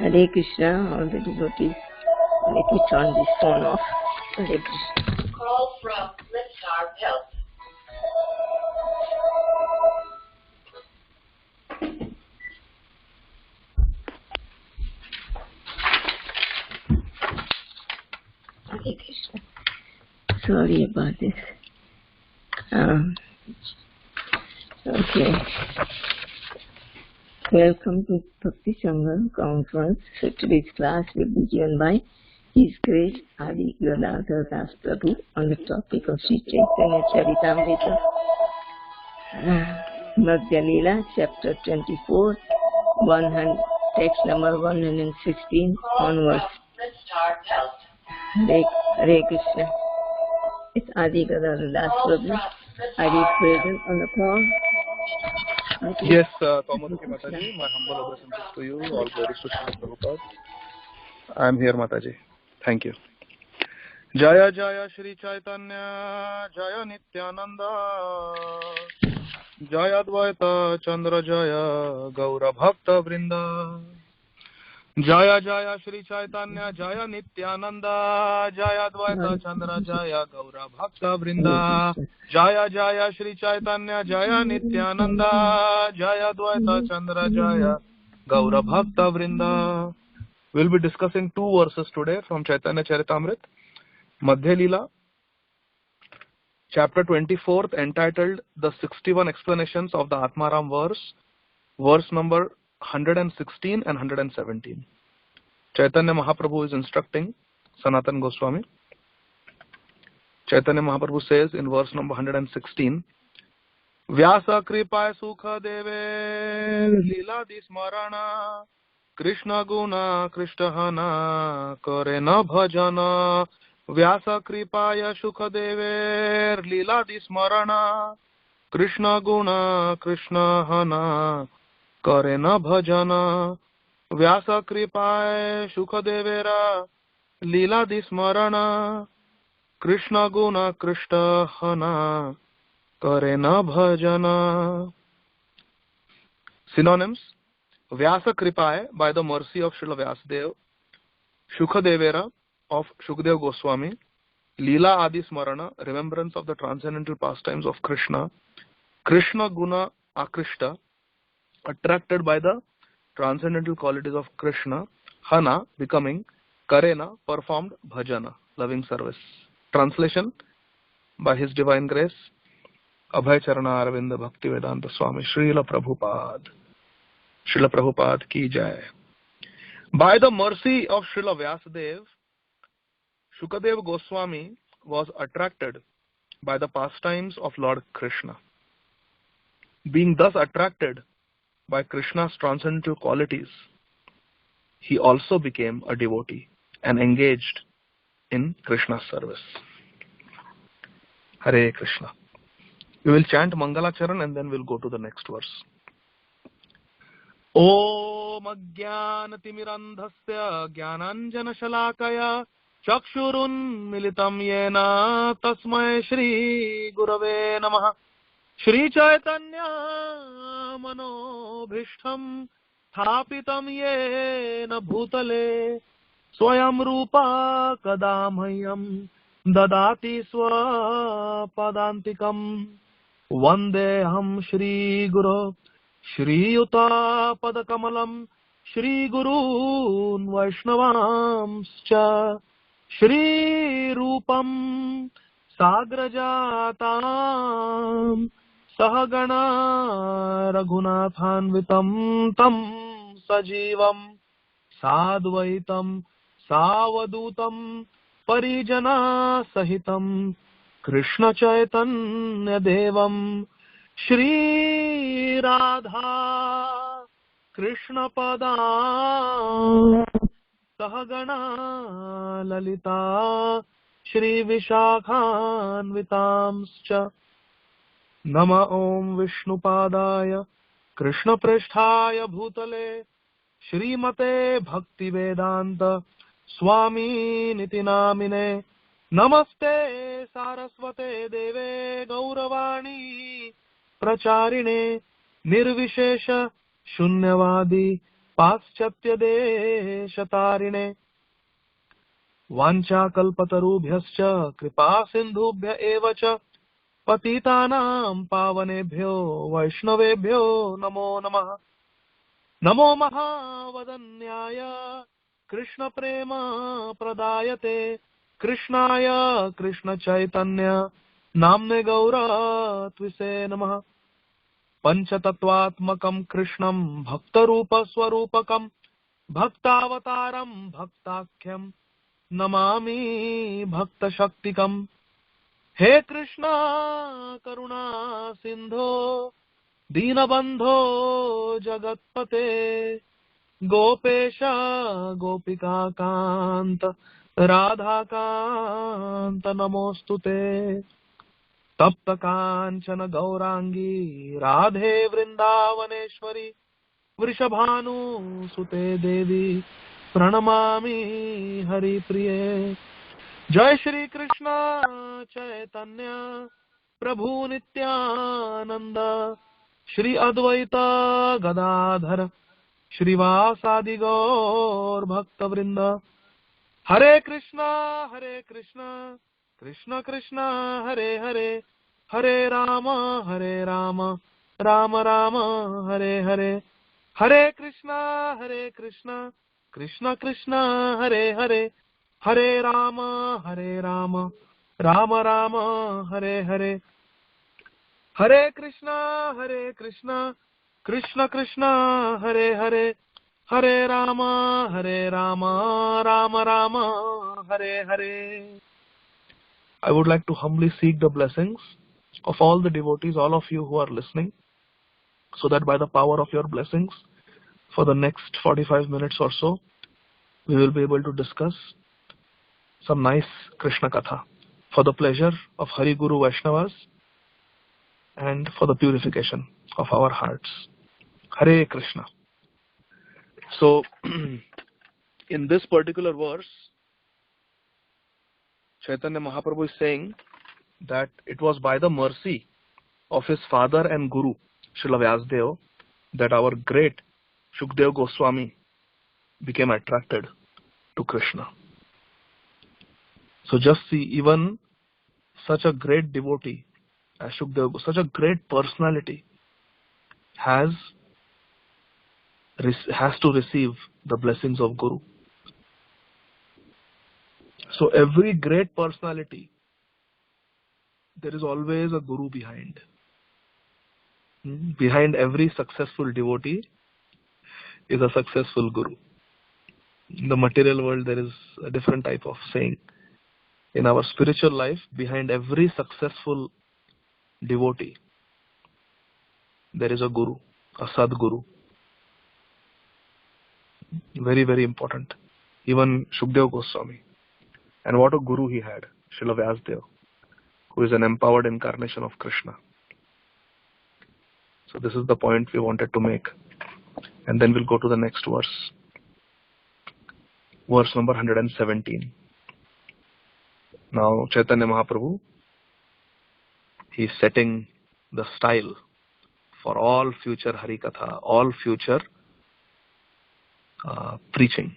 Hare Krishna, all the devotees. Let me turn this phone off. Hare Krishna. Call from Liftar Health. Hare Krishna. Sorry about this. Okay. Welcome to Bhakti Sangha Conference. So today's class will be given by His Grace Adigadadhar Prabhu on the topic of Sri Caitanya Caritamrta, Madhya Lila, chapter 24, text number 116 onwards. Hare Krishna. It's Adigadadhar Prabhu. Are you present on the call? Okay. Yes, Thomas Mataji, my humble obeisances to you. All glories to Srila Prabhupada. I am here, Mataji. Thank you. Jaya Jaya Shri Caitanya, Jaya Nityananda, Jaya Dvaita Chandra Jaya Gaura Bhakta Vrinda. Jaya Jaya Shri Caitanya, Jaya Nityananda, Jaya Dvaita Chandra Jaya Gaura Bhakta Vrinda. Jaya Jaya Shri Caitanya, Jaya Nityananda, Jaya Dvaita Chandra Jaya Gaura Bhakta Vrinda. We'll be discussing two verses today from Caitanya Caritamrta, Madhya Lila, chapter 24, entitled The 61 Explanations of the Atmaram verse number 116 and 117. Chaitanya Mahaprabhu is instructing Sanatan Goswami. Chaitanya Mahaprabhu says in verse number 116, Vyasa Kripaya Sukha Deve Lila Dismarana Krishna Guna Krishtahana Karena Bhajana. Vyasa Kripaya Sukha Deve Lila Dismarana Krishna Guna Krishtahana Karena Bhajana. Vyasa Kripaya Sukha Devera Lila Dismarana Krishna Guna Krishtahana Karena Bhajana. Synonyms: Vyasa Kripaya, by the mercy of Srila Vyasadeva; Shukadevera, of Shukadeva Goswami; Lila Adi Smarana, remembrance of the transcendental pastimes of Krishna; Krishna Guna Akrishta, attracted by the transcendental qualities of Krishna; Hana, becoming; Karena, performed; Bhajana, loving service. Translation by His Divine Grace, Abhay Charana Aravinda Bhakti Vedanta Swami Srila Prabhupada. Srila Prabhupada ki jai. By the mercy of Srila Vyasadeva, Shukadeva Goswami was attracted by the pastimes of Lord Krishna. Being thus attracted by Krishna's transcendental qualities, he also became a devotee and engaged in Krishna's service. Hare Krishna. We will chant Mangalacharan and then we'll go to the next verse. Om Ajnanatimirandhasya Jnananjana Shalakaya Chakshurun Militam Yena Tasmai Shri Gurave Namaha. Shri Caitanya Manobhishtam Thapitam Yena Bhutale Swayam Rupa Kadamhayam Dadati Swapadantikam Vandeham Shri Guru Shri Yuta Padakamalam Shri Gurun Vaishnavamscha Shri Rupam Sagrajatam Sahagana Raghunathanvitam Tam Sajivam Sadvaitam Savadutam Parijana Sahitam Krishna Chaitanya Devam Shri Radha Krishna Pada Sahagana Lalita Shri Vishakhanvitamscha. Nama Om Vishnupadaya Krishna Prishthaya Bhutale Shrimate Bhakti Vedanta Swami Niti Namine. Namaste Saraswate Deve Gauravani Pracharine Nirvishesha Shunyavadi पाश्चात्य देशतारिणे वाञ्छाकल्पतरुभ्यश्च कृपा सिन्धुभ्य एव च पतितानां पावनेभ्यो वैष्णवेभ्यो नमो नमः। नमो महावदन्याय कृष्ण प्रेम प्रदायते कृष्णाय कृष्ण चैतन्य नाम्ने गौरत्विसे नमः। पंचतत्वात्मकं कृष्णं भक्तरूप स्वरूपकं भक्तावतारं भक्ताख्यं नमामि भक्तशक्तिकम्। हे कृष्णा करुणा सिंधो दीनबंधो जगत्पते गोपेश गोपिका कांत राधा कांत नमोस्तुते। तप्त कांचन गौरांगी राधे वृंदावनेश्वरी वृषभानुसुते देवी प्रणमामि हरिप्रिये। जय श्री कृष्ण चैतन्य प्रभु नित्यानंद श्री अद्वैत गदाधर श्रीवासादि गौर भक्त वृंद। हरे कृष्णा कृष्ण कृष्ण हरे हरे हरे राम राम राम हरे हरे। हरे कृष्णा कृष्ण कृष्ण हरे हरे हरे राम राम राम हरे हरे। हरे Krishna Krishna Krishna Hare Hare Hare Ram Ram Ram Hare Hare. I would like to humbly seek the blessings of all the devotees, all of you who are listening, so that by the power of your blessings, for the next 45 minutes or so, we will be able to discuss some nice Krishna Katha for the pleasure of Hari Guru Vaishnavas and for the purification of our hearts. Hare Krishna. So, in this particular verse, Chaitanya Mahaprabhu is saying that it was by the mercy of his father and Guru, Srila Vyasadeva, that our great Shukdev Goswami became attracted to Krishna. So just see, even such a great devotee as Shukdev, such a great personality has to receive the blessings of Guru. So every great personality, there is always a Guru behind. Behind every successful devotee is a successful Guru. In the material world, there is a different type of saying. In our spiritual life, behind every successful devotee, there is a Guru, a Sadguru. Very, very important. Even Shukdev Goswami. And what a Guru he had, Srila Vyasadeva, who is an empowered incarnation of Krishna. So this is the point we wanted to make. And then we'll go to the next verse. Verse number 117. Now Chaitanya Mahaprabhu, he is setting the style for all future Harikatha, all future preaching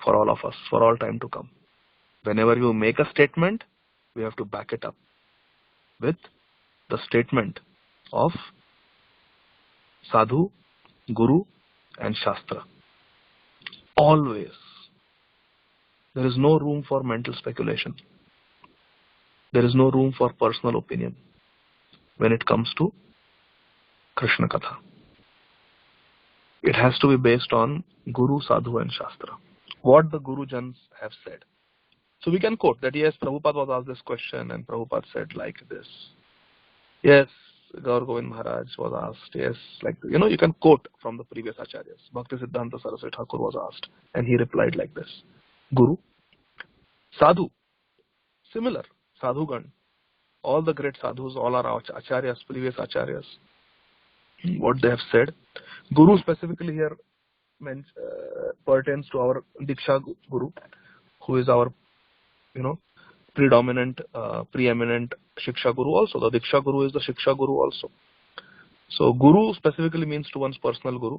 for all of us, for all time to come. Whenever you make a statement, we have to back it up with the statement of Sadhu, Guru and Shastra. Always. There is no room for mental speculation. There is no room for personal opinion when it comes to Krishna Katha. It has to be based on Guru, Sadhu and Shastra. What the Guru Jans have said. So we can quote that, yes, Prabhupada was asked this question and Prabhupada said like this. Yes, Gaur Govind Maharaj was asked. Yes, like, you can quote from the previous acharyas. Bhakti Siddhanta Saraswati Thakur was asked and he replied like this. Guru, Sadhu, similar, Sadhugan, all the great sadhus, all our acharyas, previous acharyas, what they have said. Guru specifically here pertains to our Diksha Guru, who is our, predominant, preeminent Shiksha Guru also. The Diksha Guru is the Shiksha Guru also. So Guru specifically means to one's personal Guru.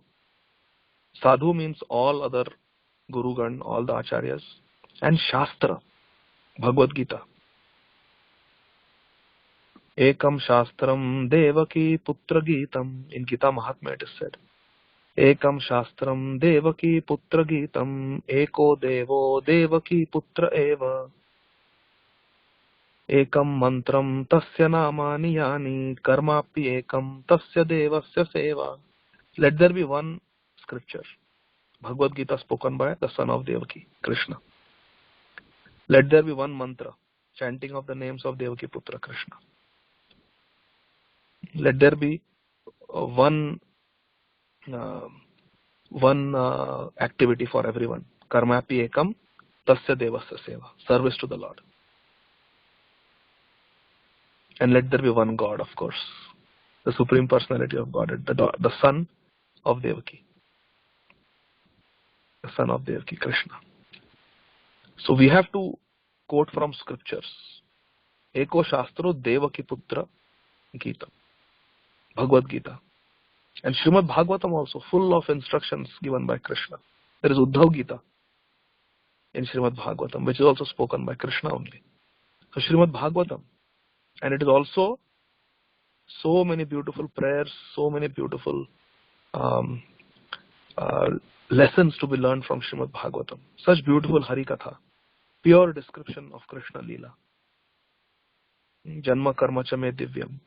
Sadhu means all other Gurugan, all the Acharyas. And Shastra, Bhagavad Gita. Ekam Shastram Devaki Putra Geetam. In Gita Mahatmya it is said. Ekam Shastram Devaki Putra Geetam. Eko Devo Devaki Putra Eva. Ekam Mantram Tasya Namani Yani. Karmapi Ekam Tasya Devasya Seva. Let there be one scripture. Bhagavad Gita spoken by the son of Devaki, Krishna. Let there be one mantra, chanting of the names of Devaki Putra Krishna. Let there be one activity for everyone. Karmapi ekam tasya devasya seva. Service to the Lord. And let there be one God, of course. The Supreme Personality of Godhead, the son of Devaki. The son of Devaki, Krishna. So we have to quote from scriptures. Eko Shastro Devaki Putra Gita. Bhagavad Gita. And Srimad Bhagavatam also, full of instructions given by Krishna. There is Uddhav Gita in Srimad Bhagavatam, which is also spoken by Krishna only. So Srimad Bhagavatam. And it is also so many beautiful prayers, so many beautiful lessons to be learned from Srimad Bhagavatam. Such beautiful Harikatha, pure description of Krishna Lila. Janma karma cha me divyam.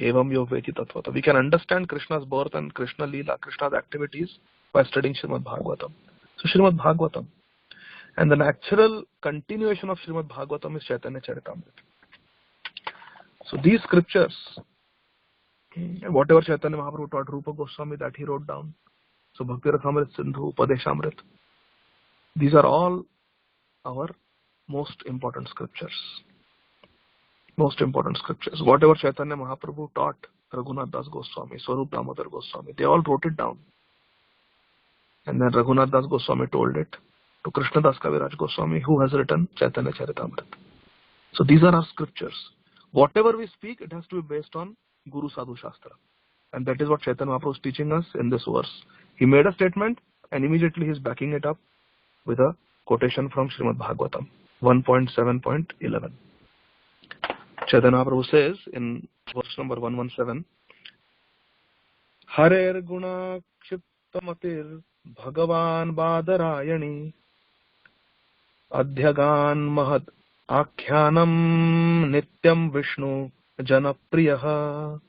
Evam yo veti tatvata. We can understand Krishna's birth and Krishna Lila, Krishna's activities by studying Srimad Bhagavatam. So Srimad Bhagavatam. And the natural continuation of Srimad Bhagavatam is Caitanya Caritamrta. So these scriptures, whatever Chaitanya Mahaprabhu taught Rupa Goswami, that he wrote down. So Bhakti Rasamrit Sindhu, Upadeshamrit. These are all our most important scriptures. Most important scriptures. Whatever Chaitanya Mahaprabhu taught Raghunath Das Goswami, Swarup Damodar Goswami, they all wrote it down. And then Raghunath Das Goswami told it to Krishna Das Kaviraj Goswami, who has written Chaitanya Charitamrita. So these are our scriptures. Whatever we speak, it has to be based on Guru Sadhu Shastra. And that is what Chaitanya Mahaprabhu is teaching us in this verse. He made a statement and immediately he is backing it up with a quotation from Srimad Bhagavatam 1.7.11. Chaitanya Mahaprabhu says in verse number 117, Harer guna kshiptamatir bhagavan badarayani adhyagan mahad Akhyanam Nityam Vishnu Janapriyaha.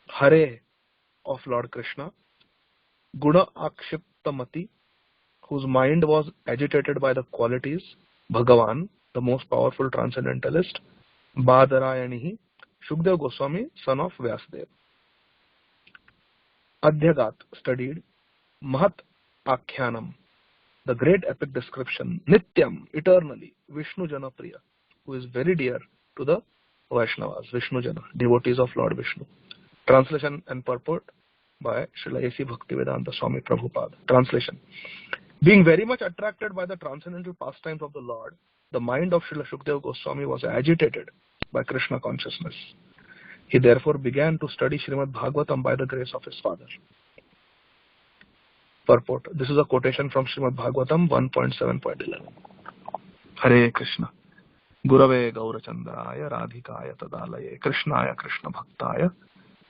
Hare of Lord Krishna, Guna Akshiptamati, whose mind was agitated by the qualities, Bhagavan, the most powerful transcendentalist, Badarayanihi, Shukdev Goswami, son of Vyasdev. Adhyagat, studied, Mahat Akhyanam, the great epic description, Nityam, eternally, Vishnu Janapriya, who is very dear to the Vaishnavas, Vishnu Jana, devotees of Lord Vishnu. Translation and purport by Srila A.C. Bhaktivedanta Swami Prabhupada. Translation. Being very much attracted by the transcendental pastimes of the Lord, the mind of Srila Shukdev Goswami was agitated by Krishna consciousness. He therefore began to study Srimad Bhagavatam by the grace of his father. Purport. This is a quotation from Srimad Bhagavatam 1.7.11. Hare Krishna. Gurave Gaurachandraya Radhikaya Tadalaye Krishnaya Krishna Bhaktaya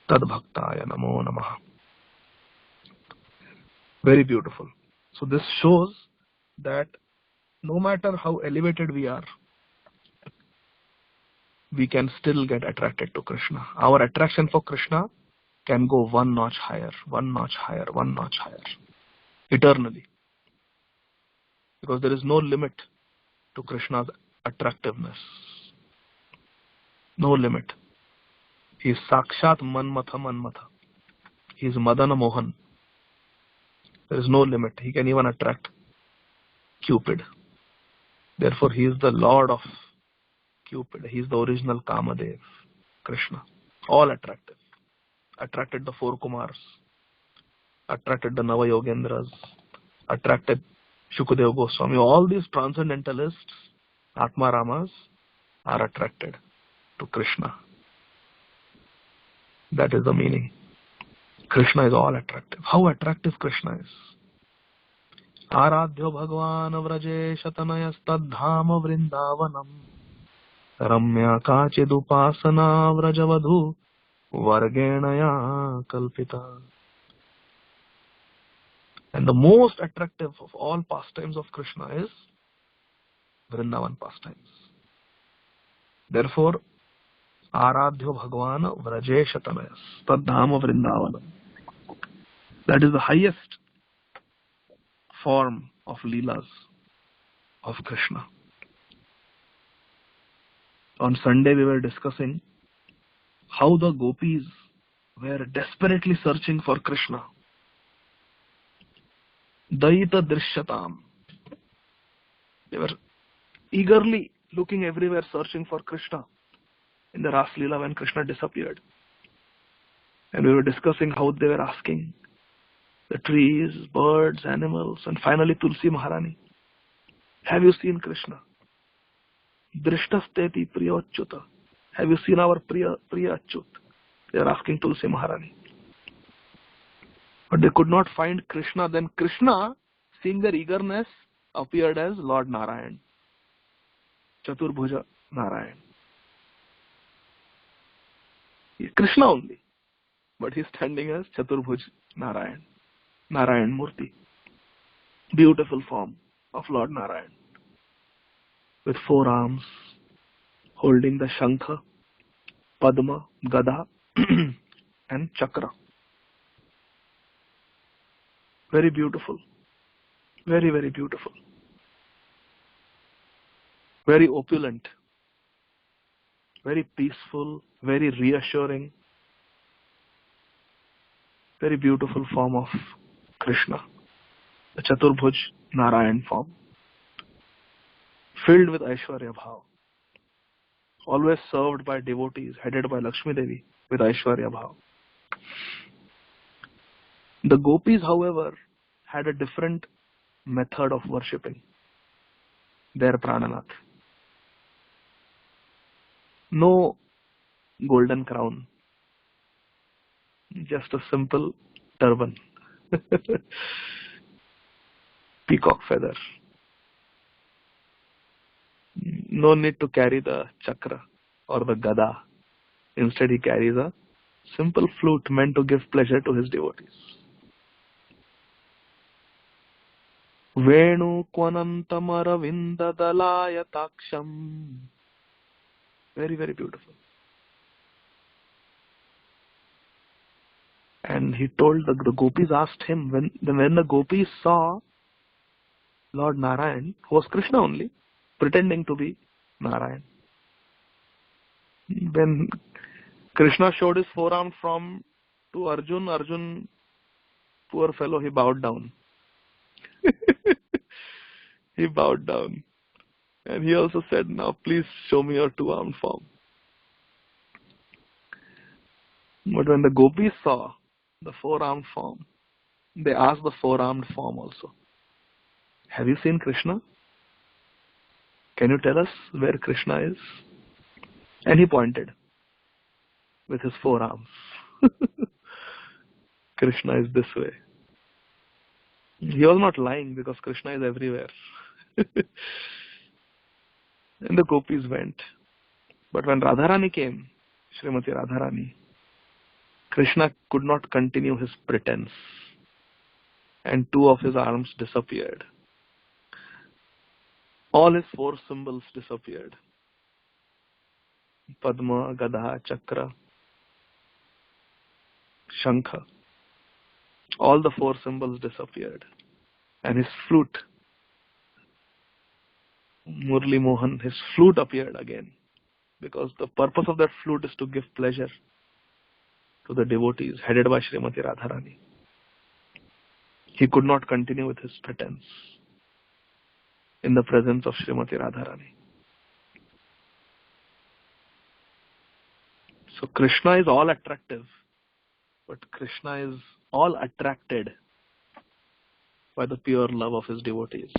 Tad Bhaktaya Namo Namaha. Very beautiful. So this shows that no matter how elevated we are, we can still get attracted to Krishna. Our attraction for Krishna can go one notch higher, one notch higher, one notch higher, eternally. Because there is no limit to Krishna's attractiveness. No limit. He is Sakshat Manmatha Manmatha. He is Madana Mohan. There is no limit. He can even attract Cupid. Therefore, he is the Lord of Cupid. He is the original Kamadev, Krishna. All attractive. Attracted the four Kumars. Attracted the Nava Yogendras. Attracted Shukadeva Goswami. All these transcendentalists, Atma Ramas, are attracted to Krishna. That is the meaning. Krishna is all attractive. How attractive Krishna is. Aradhyo Bhagwan Vraje Shatanayastadham Vrindavanam Ramya Kachidupasana Vrajavadhu Vargenaya Kalpita. And the most attractive of all pastimes of Krishna is Vrindavan pastimes. Therefore, Aradhyo Bhagwan Vraje Shatanayas Tadhama Vrindavanam. That is the highest form of Leelas of Krishna. On Sunday we were discussing how the gopis were desperately searching for Krishna. Daita Drishyatam. They were eagerly looking everywhere, searching for Krishna in the Ras Leela when Krishna disappeared. And we were discussing how they were asking the trees, birds, animals, and finally Tulsi Maharani, have you seen Krishna? Drishtasteti Priyachyuta. Have you seen our Priya Achyut? They are asking Tulsi Maharani. But they could not find Krishna. Then Krishna, seeing their eagerness, appeared as Lord Narayan. Chaturbhuja Narayan. He's Krishna only, but he's standing as Chaturbhuj Narayan. Narayan Murti. Beautiful form of Lord Narayan. With 4 arms, holding the Shankha, Padma, Gada, and Chakra. Very beautiful. Very, very beautiful. Very opulent. Very peaceful. Very reassuring. Very beautiful form of Krishna. The Chaturbhuj Narayan form. Filled with Aishwarya Bhav. Always served by devotees, headed by Lakshmi Devi with Aishwarya Bhav. The gopis, however, had a different method of worshipping their Prananath. No golden crown, just a simple turban, peacock feather. No need to carry the chakra or the gada. Instead, he carries a simple flute meant to give pleasure to his devotees. Venu Kwanantamaravinda Dalaya Taksham. Very, very beautiful. And he told the gopis asked him, when the gopis saw Lord Narayan, who was Krishna only, pretending to be Narayan. When Krishna showed his forearm to Arjun, Arjun, poor fellow, he bowed down. He bowed down. And he also said, now please show me your 2-armed form. But when the gopis saw the 4-armed form, they asked the 4-armed form also, have you seen Krishna? Can you tell us where Krishna is? And he pointed with his 4 arms. Krishna is this way. He was not lying because Krishna is everywhere. And the gopis went. But when Radharani came, Srimati Radharani, Krishna could not continue his pretense. And 2 of his arms disappeared. All his 4 symbols disappeared. Padma, Gada, Chakra, Shankha. All the 4 symbols disappeared. And his flute, Murli Mohan, his flute appeared again. Because the purpose of that flute is to give pleasure to the devotees, headed by Srimati Radharani. He could not continue with his pretense in the presence of Srimati Radharani. So Krishna is all attractive, but Krishna is all attracted by the pure love of his devotees.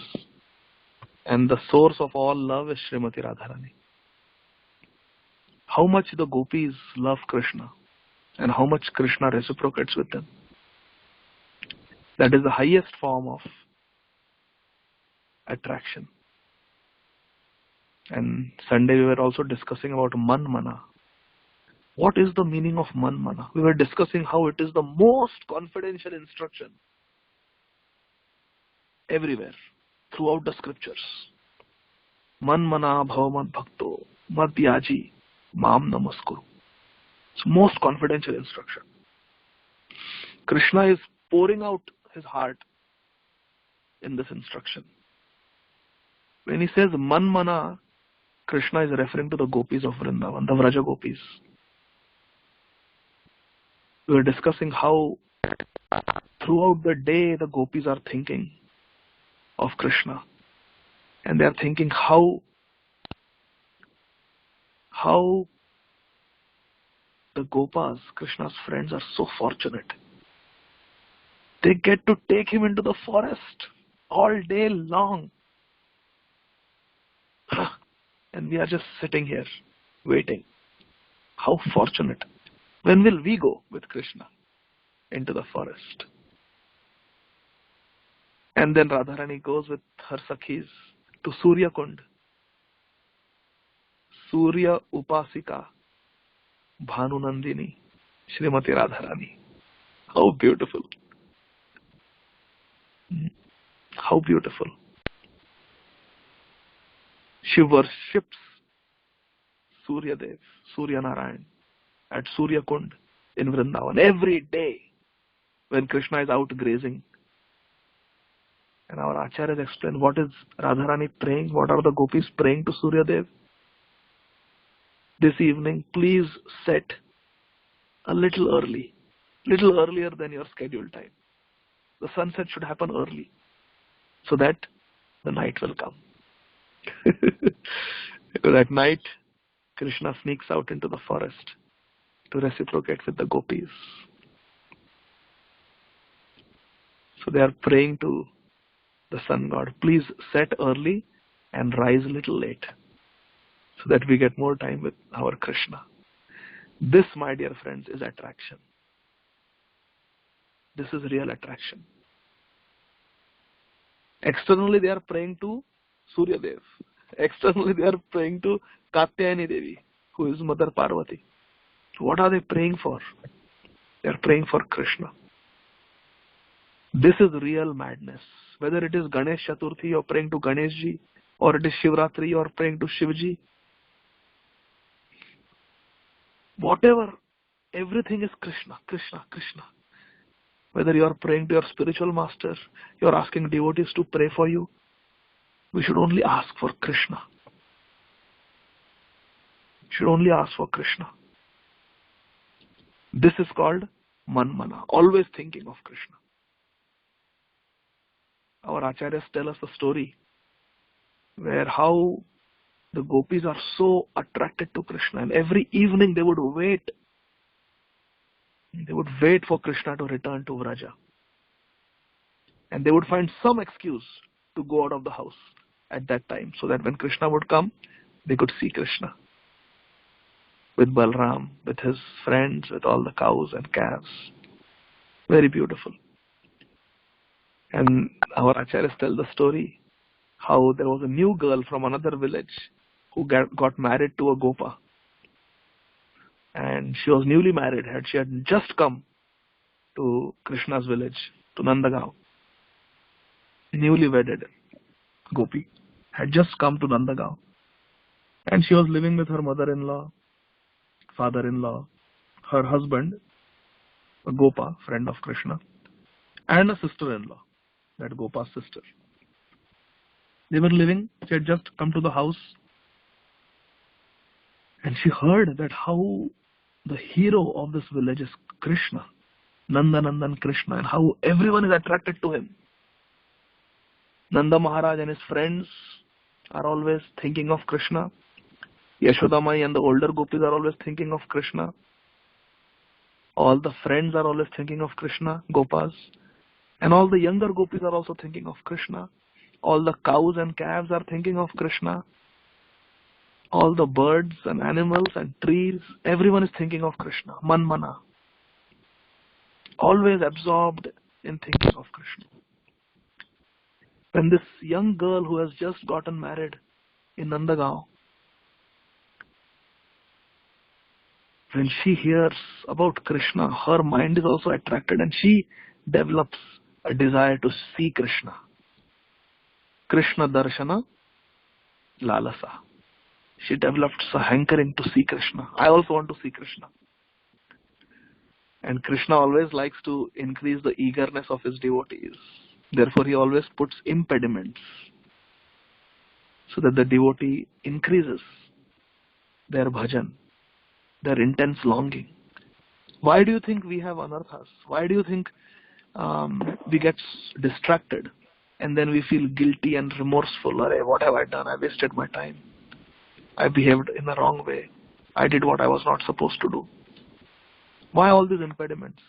And the source of all love is Srimati Radharani. How much the gopis love Krishna and how much Krishna reciprocates with them. That is the highest form of attraction. And Sunday we were also discussing about man mana. What is the meaning of man mana? We were discussing how it is the most confidential instruction everywhere, throughout the scriptures. Man mana bhavamad bhakto madhyaji mam namaskuru. It's most confidential instruction. Krishna is pouring out his heart in this instruction. When he says man mana, Krishna is referring to the gopis of Vrindavan, the Vraja gopis. We were discussing how throughout the day the gopis are thinking of Krishna, and they are thinking how the gopas, Krishna's friends, are so fortunate. They get to take him into the forest all day long. And we are just sitting here waiting. How fortunate. When will we go with Krishna into the forest? And then Radharani goes with her Sakhis to Surya Kund. Surya Upasika Bhanu Nandini Srimati Radharani. How beautiful. How beautiful. She worships Surya Dev, Surya Narayan at Surya Kund in Vrindavan every day when Krishna is out grazing. And our Acharyas explain what is Radharani praying, what are the gopis praying to Surya Dev. This evening, please set a little earlier than your scheduled time. The sunset should happen early so that the night will come. Because at night, Krishna sneaks out into the forest to reciprocate with the gopis. So they are praying to the sun god, please set early and rise a little late so that we get more time with our Krishna. This, my dear friends, is attraction. This is real attraction. Externally, they are praying to Surya Dev. Externally, they are praying to Caitanya Devi, who is Mother Parvati. What are they praying for? They are praying for Krishna. This is real madness. Whether it is Ganesh Chaturthi, you are praying to Ganeshji, or it is Shivratri, you are praying to Shivji. Whatever, everything is Krishna, Krishna, Krishna. Whether you are praying to your spiritual master, you are asking devotees to pray for you, we should only ask for Krishna. Should only ask for Krishna. This is called manmana, always thinking of Krishna. Our acharyas tell us a story where how the gopis are so attracted to Krishna, and every evening they would wait. They would wait for Krishna to return to Vraja. And they would find some excuse to go out of the house at that time, so that when Krishna would come, they could see Krishna with Balram, with his friends, with all the cows and calves. Very beautiful. And our acharyas tell the story how there was a new girl from another village who got married to a gopa. And she was newly married. She had just come to Krishna's village, to Nandagaon. Newly wedded gopi had just come to Nandagaon. And she was living with her mother-in-law, father-in-law, her husband, a gopa, friend of Krishna, and a sister-in-law, that gopa's sister. They were living. She had just come to the house. And she heard that how the hero of this village is Krishna, Nandanandan Krishna, and how everyone is attracted to him. Nanda Maharaj and his friends are always thinking of Krishna. Yashodamai and the older gopis are always thinking of Krishna. All the friends are always thinking of Krishna, gopas. And all the younger gopis are also thinking of Krishna. All the cows and calves are thinking of Krishna. All the birds and animals and trees, everyone is thinking of Krishna. Manmana. Always absorbed in thinking of Krishna. When this young girl who has just gotten married in Nandagaon, when she hears about Krishna, her mind is also attracted and she develops a desire to see Krishna. Krishna Darshana Lalasa. She develops a hankering to see Krishna. I also want to see Krishna. And Krishna always likes to increase the eagerness of his devotees. Therefore, he always puts impediments so that the devotee increases their bhajan, their intense longing. Why do you think we have anarthas? Why do you think we get distracted and then we feel guilty and remorseful? What have I done? I wasted my time. I behaved in the wrong way. I did what I was not supposed to do. Why all these impediments?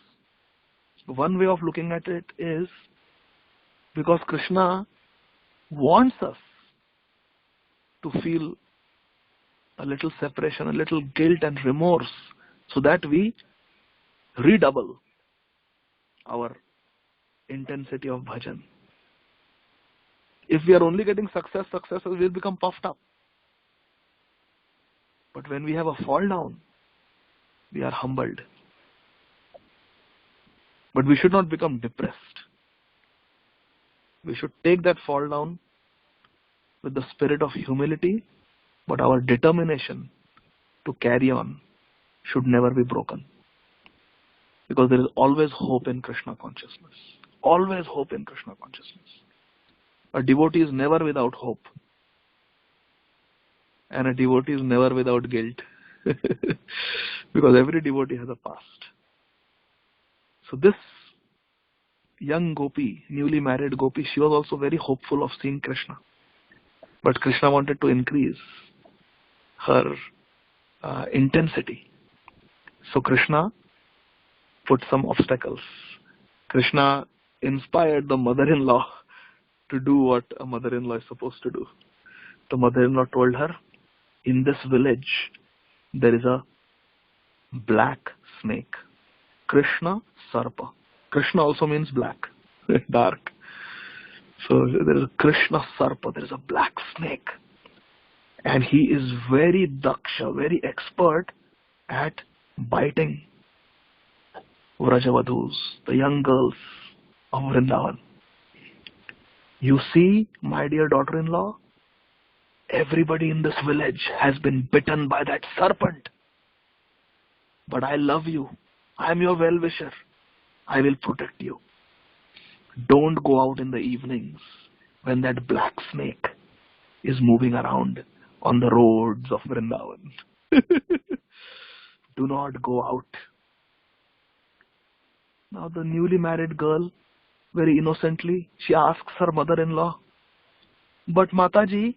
One way of looking at it is because Krishna wants us to feel a little separation, a little guilt and remorse, so that we redouble our intensity of bhajan. If we are only getting success, we'll become puffed up. But when we have a fall down, we are humbled. But we should not become depressed. We should take that fall down with the spirit of humility, but our determination to carry on should never be broken. Because there is always hope in Krishna consciousness. Always hope in Krishna consciousness. A devotee is never without hope. And a devotee is never without guilt. Because every devotee has a past. So this young gopi, newly married gopi, she was also very hopeful of seeing Krishna. But Krishna wanted to increase her intensity. So Krishna put some obstacles. Krishna inspired the mother-in-law to do what a mother-in-law is supposed to do. The mother-in-law told her, in this village, there is a black snake. Krishna Sarpa. Krishna also means black, dark. So there is a Krishna Sarpa, there is a black snake. And he is very daksha, very expert at biting Vrajavadhus, the young girls of Vrindavan. You see, my dear daughter-in-law, everybody in this village has been bitten by that serpent. But I love you. I am your well-wisher. I will protect you. Don't go out in the evenings when that black snake is moving around on the roads of Vrindavan. Do not go out. Now the newly married girl, very innocently, she asks her mother-in-law, but Mataji,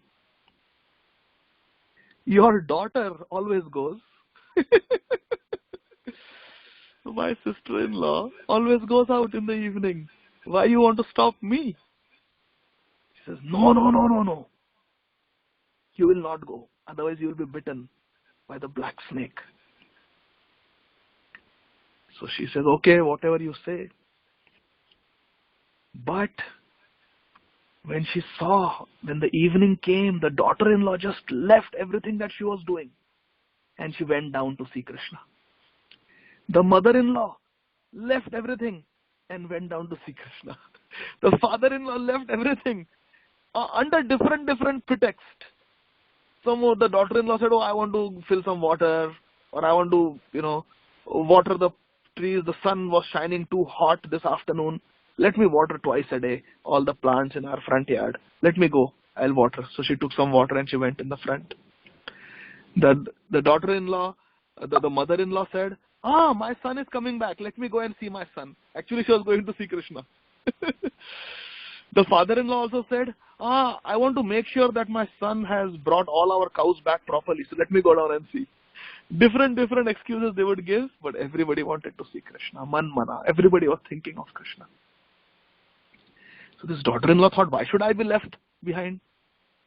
your daughter always goes. My sister-in-law always goes out in the evening. Why you want to stop me? She says, no. You will not go. Otherwise you will be bitten by the black snake. So she says, okay, whatever you say. But when she saw, when the evening came, the daughter-in-law just left everything that she was doing and she went down to see Krishna. The mother-in-law left everything and went down to see Krishna. The father-in-law left everything under different pretext. Some of the daughter-in-law said, oh, I want to fill some water, or I want to, water the trees. The sun was shining too hot this afternoon. Let me water twice a day all the plants in our front yard. Let me go. I'll water. So she took some water and she went in the front. The daughter-in-law, the mother-in-law said, my son is coming back. Let me go and see my son. Actually, she was going to see Krishna. The father-in-law also said, I want to make sure that my son has brought all our cows back properly. So let me go down and see. Different excuses they would give, but everybody wanted to see Krishna. Mana. Everybody was thinking of Krishna. So this daughter-in-law thought, why should I be left behind?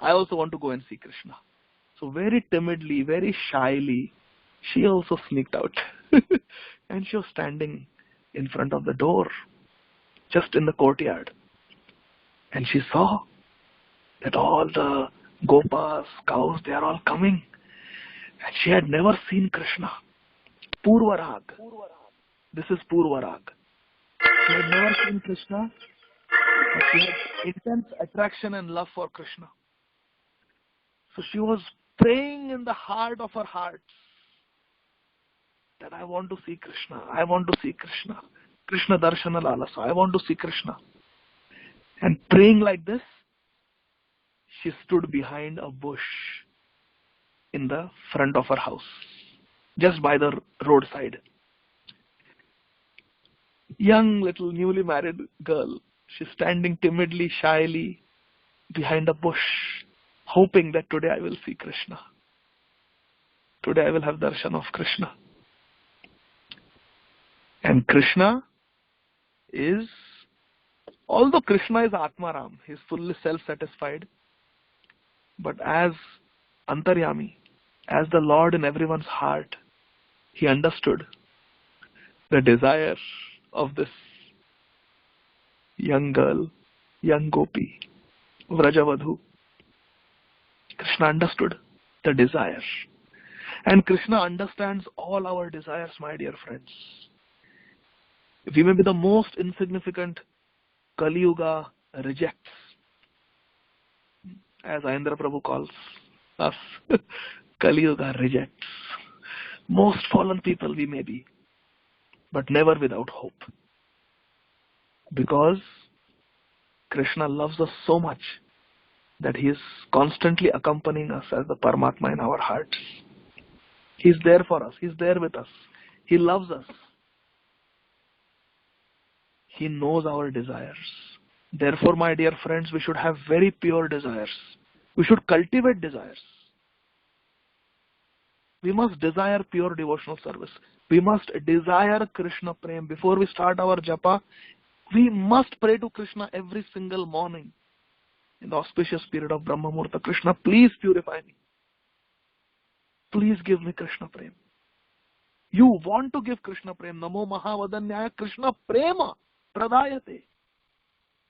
I also want to go and see Krishna. So very timidly, very shyly, she also sneaked out. And she was standing in front of the door, just in the courtyard. And she saw that all the gopas, cows, they are all coming. And she had never seen Krishna. Purvarag. This is Purvarag. She had never seen Krishna, but she had intense attraction and love for Krishna. So she was praying in the heart of her heart that I want to see Krishna. I want to see Krishna. Krishna Darshana Lalasa. I want to see Krishna. And praying like this, she stood behind a bush in the front of her house, just by the roadside. Young little newly married girl, she's standing timidly, shyly behind a bush, hoping that today I will see Krishna. Today I will have darshan of Krishna. And Krishna is, although Krishna is Atmaram, he is fully self-satisfied, but as Antaryami, as the Lord in everyone's heart, he understood the desire of this young girl, young gopi, Vrajavadhu. Krishna understood the desire. And Krishna understands all our desires, my dear friends. We may be the most insignificant, Kali Yuga rejects, as Ayendra Prabhu calls us. Kali Yuga rejects. Most fallen people we may be, but never without hope. Because Krishna loves us so much that he is constantly accompanying us as the Paramatma in our hearts. He is there for us. He is there with us. He loves us. He knows our desires. Therefore, my dear friends, we should have very pure desires. We should cultivate desires. We must desire pure devotional service. We must desire Krishna Prem. Before we start our japa, we must pray to Krishna every single morning in the auspicious period of Brahma Murta. Krishna, please purify me. Please give me Krishna Prem. You want to give Krishna Prem. Namo Mahavadanyaya Krishna Prema Pradayate.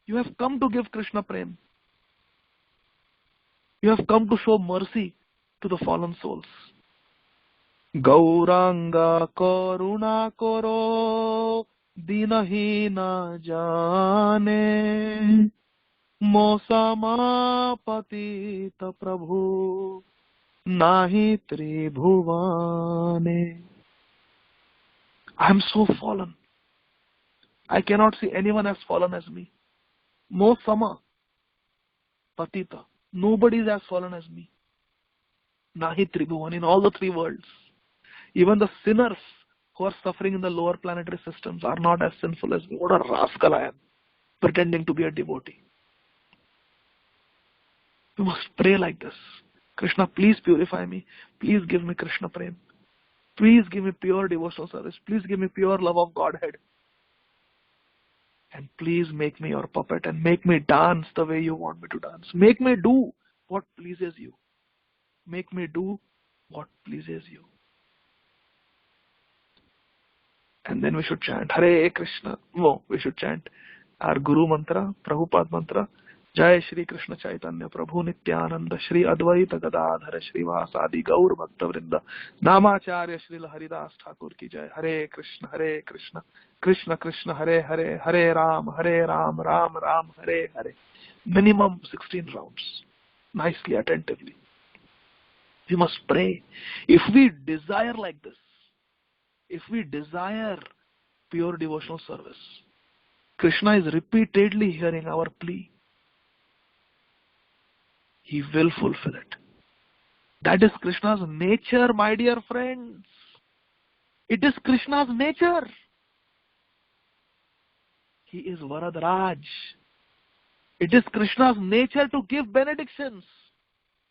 You have come to give Krishna Prem. You have come to show mercy to the fallen souls. Gauranga Karuna Koro Dinahina Jane Mosama Patita Prabhu Nahi Tribhuvane. I am so fallen. I cannot see anyone as fallen as me. Mosama Patita. Nobody is as fallen as me. Nahi Tribhuvan, in all the three worlds. Even the sinners who are suffering in the lower planetary systems are not as sinful as me. What a rascal I am, pretending to be a devotee. We must pray like this. Krishna, please purify me. Please give me Krishna Prem. Please give me pure devotional service. Please give me pure love of Godhead. And please make me your puppet and make me dance the way you want me to dance. Make me do what pleases you. Make me do what pleases you. And then we should chant Hare Krishna. No, we should chant our Guru mantra, Prabhupada mantra. Jai Shri Krishna Caitanya Prabhu Nityananda Shri Advaita Gadadhar Shri Vasadi Gaur Bhakta Vrinda Namacharya Shri Haridas Thakur ki Jai. Hare Krishna, Hare Krishna, Krishna Krishna, Hare Hare, Hare Ram, Ram Ram, Hare Hare. Minimum 16 rounds. Nicely, attentively. We must pray. If we desire like this, if we desire pure devotional service, Krishna is repeatedly hearing our plea. He will fulfill it. That is Krishna's nature, my dear friends. It is Krishna's nature. He is Varadraj. It is Krishna's nature to give benedictions.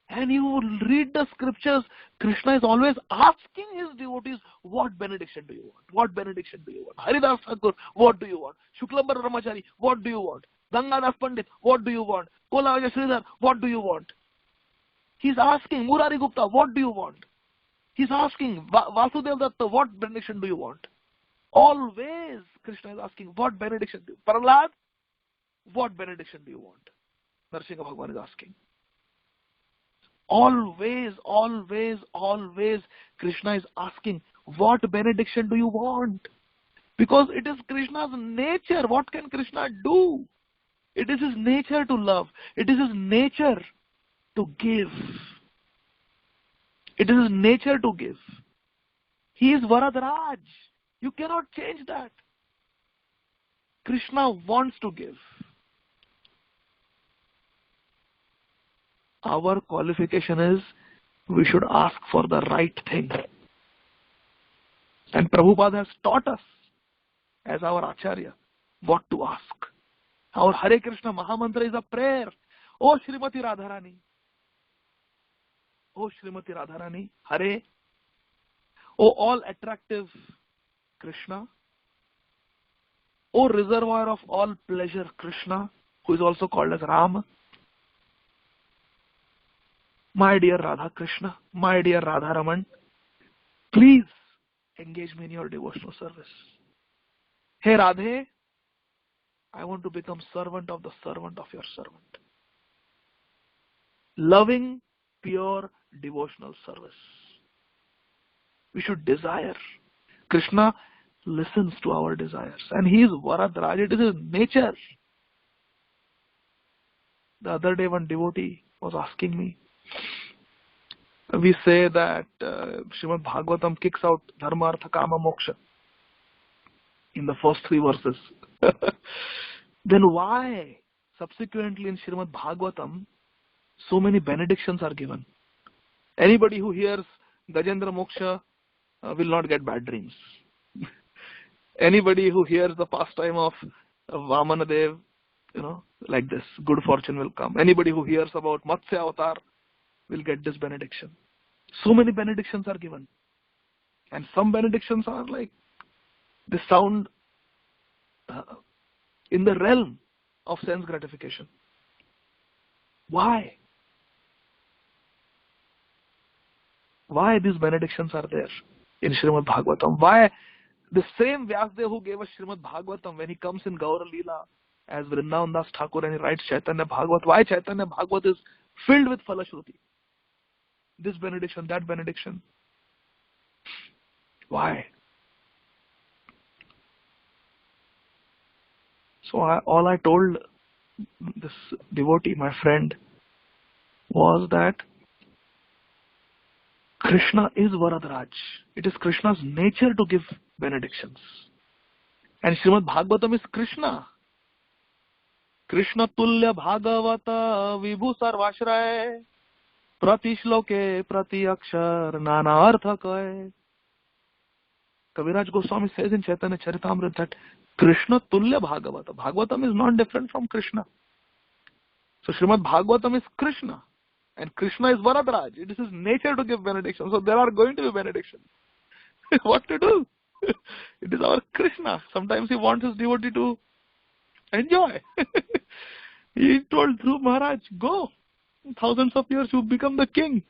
And you will read the scriptures, Krishna is always asking his devotees, what benediction do you want? What benediction do you want? Haridas Thakur, what do you want? Shuklambar Ramachari, what do you want? Gangadas Pandit, what do you want? Kolavaja Sridhar, what do you want? He's asking Murari Gupta, what do you want? He's asking Vasudev Datta, what benediction do you want? Always Krishna is asking, what benediction do you want? Prahlad, what benediction do you want? Narsingha Bhagavan is asking. Always, always, always Krishna is asking, what benediction do you want? Because it is Krishna's nature. What can Krishna do? It is his nature to love. It is his nature to give. It is his nature to give. He is Varadaraj. You cannot change that. Krishna wants to give. Our qualification is we should ask for the right thing. And Prabhupada has taught us as our Acharya what to ask. Our Hare Krishna Mahamantra is a prayer. Oh Srimati Radharani. Oh Srimati Radharani. Hare. Oh all attractive Krishna. Oh reservoir of all pleasure Krishna, who is also called as Rama. My dear Radha Krishna, my dear Radha Raman, please engage me in your devotional service. Hey Radhe, I want to become servant of the servant of your servant. Loving, pure, devotional service. We should desire. Krishna listens to our desires. And he is Varadraj. It is his nature. The other day one devotee was asking me, we say that Srimad Bhagavatam kicks out Dharma, Artha, Kama, Moksha in the first 3 verses. Then why subsequently in Srimad Bhagavatam so many benedictions are given? Anybody who hears Gajendra Moksha will not get bad dreams. Anybody who hears the pastime of Vamanadev, like this, good fortune will come. Anybody who hears about Matsya Avatar will get this benediction. So many benedictions are given. And some benedictions are like, they sound in the realm of sense gratification. Why? Why these benedictions are there in Srimad Bhagavatam? Why the same Vyasdev who gave us Srimad Bhagavatam, when he comes in Gaura Lila as Vrindavan Das Thakur and he writes Caitanya Bhagavat, why Caitanya Bhagavat is filled with Falashruti? This benediction, that benediction. Why? So all I told this devotee, my friend, was that Krishna is Varadraj. It is Krishna's nature to give benedictions. And Srimad Bhagavatam is Krishna. Krishna Tulya Bhagavata Vibhu Sarvashraya Prati Shloke Prati Akshar Nana Artha Kaya. Kaviraj Goswami says in Chaitanya Charitamrta that Krishna Tulya Bhagavata. Bhagavatam is not different from Krishna. So Srimad Bhagavatam is Krishna. And Krishna is Varadraj. It is his nature to give benedictions. So there are going to be benedictions. What to do? It is our Krishna. Sometimes he wants his devotee to enjoy. He told Dhruv Maharaj, go. In thousands of years you become the king.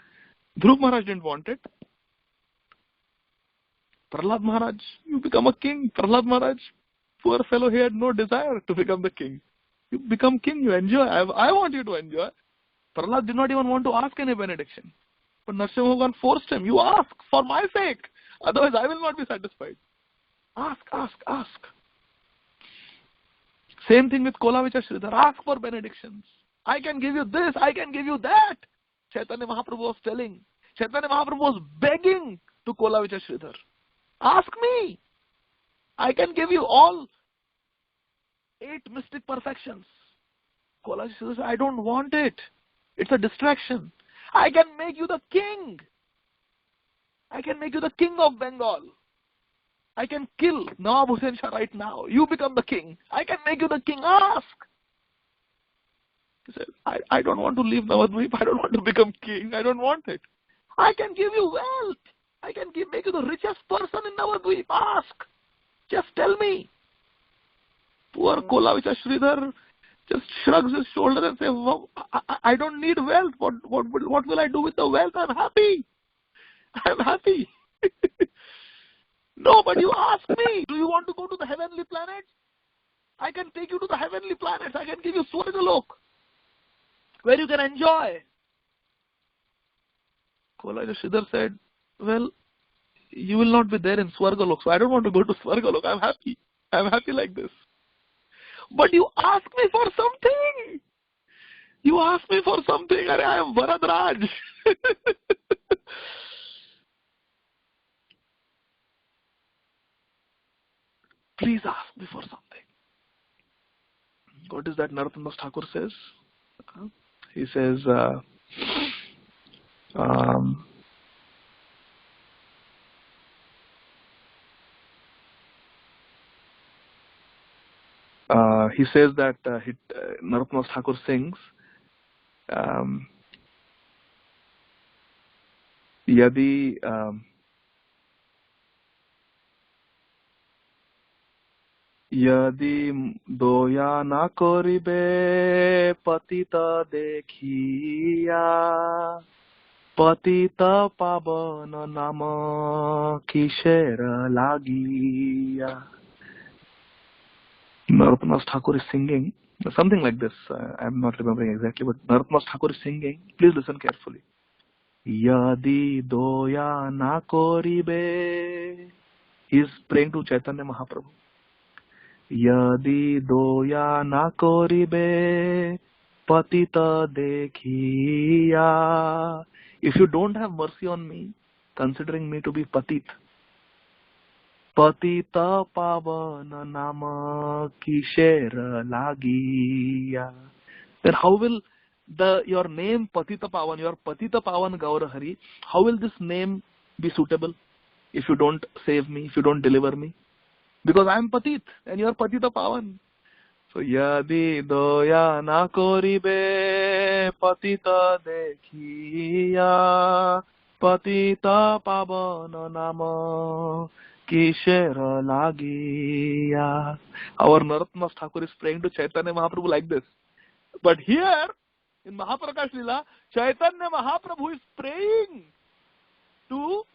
Dhruv Maharaj didn't want it. Prahlad Maharaj, you become a king. Prahlad Maharaj, poor fellow, he had no desire to become the king. You become king, you enjoy. I want you to enjoy. Prahlad did not even want to ask any benediction. But Narasimha Bhagavan forced him. You ask for my sake. Otherwise I will not be satisfied. Ask, ask, ask. Same thing with Kolavicha Sridhar. Ask for benedictions. I can give you this, I can give you that. Chaitanya Mahaprabhu was telling. Chaitanya Mahaprabhu was begging to Kolavicha Sridhar. Ask me. I can give you all 8 mystic perfections. Kolavicha Sridhar said, I don't want it. It's a distraction. I can make you the king. I can make you the king of Bengal. I can kill Nawab Hussain Shah right now. You become the king. I can make you the king. Ask. He said, I don't want to leave Navadvip. I don't want to become king. I don't want it. I can give you wealth. I can make you the richest person in Navadvip. Ask. Just tell me. Poor Kolavicha Sridhar just shrugs his shoulder and says, well, I don't need wealth. What will I do with the wealth? I'm happy. I'm happy. No, but you ask me, do you want to go to the heavenly planets? I can take you to the heavenly planets. I can give you Swargalok, where you can enjoy. Kolaya Sridhar said, well, you will not be there in Swargalok, so I don't want to go to Swargalok. I'm happy. I'm happy like this. But you asked me for something. You asked me for something. I am Varadraj. Please ask me for something. What is that Narottam Das Thakur says? He says, he says that Narottam Das Thakur sings, Yadi Yadi doya na koribe patita dekhiya patita pavana nama kishera lagiya. Narottam Das Thakur is singing something like this. I'm not remembering exactly, but Narottam Das Thakur is singing. Please listen carefully. Yadi doya na koribe. He is praying to Chaitanya Mahaprabhu. Yadi doya na koribe patita dekhiya. If you don't have mercy on me, considering me to be patit, patita pavana nama kishera lagiya, then how will your name Patita Pavan, your Patita Pavan Gaurahari, how will this name be suitable if you don't save me, if you don't deliver me? Because I am Patit and you are Patita Pavan. So Yadi doya na koribe patita dekhiya patita pavana nama kishera lagiya. Our Narottam Das Thakur is praying to Chaitanya Mahaprabhu like this. But here in Mahaprakash Lila, Caitanya Mahaprabhu is praying to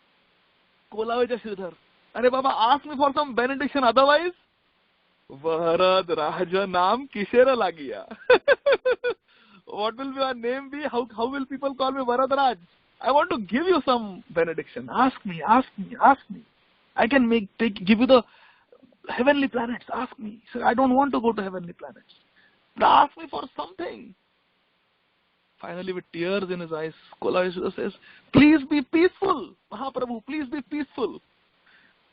Kolaya Sridhar. Are Baba, ask me for some benediction, otherwise Varad Raja Naam Kishera Lagiya. What will your name be? How will people call me Varad Raj? I want to give you some benediction. Ask me. I can give you the heavenly planets. Ask me. So I don't want to go to heavenly planets. But ask me for something. Finally, with tears in his eyes, Kolaya Sridhar says, please be peaceful, Mahaprabhu, please be peaceful.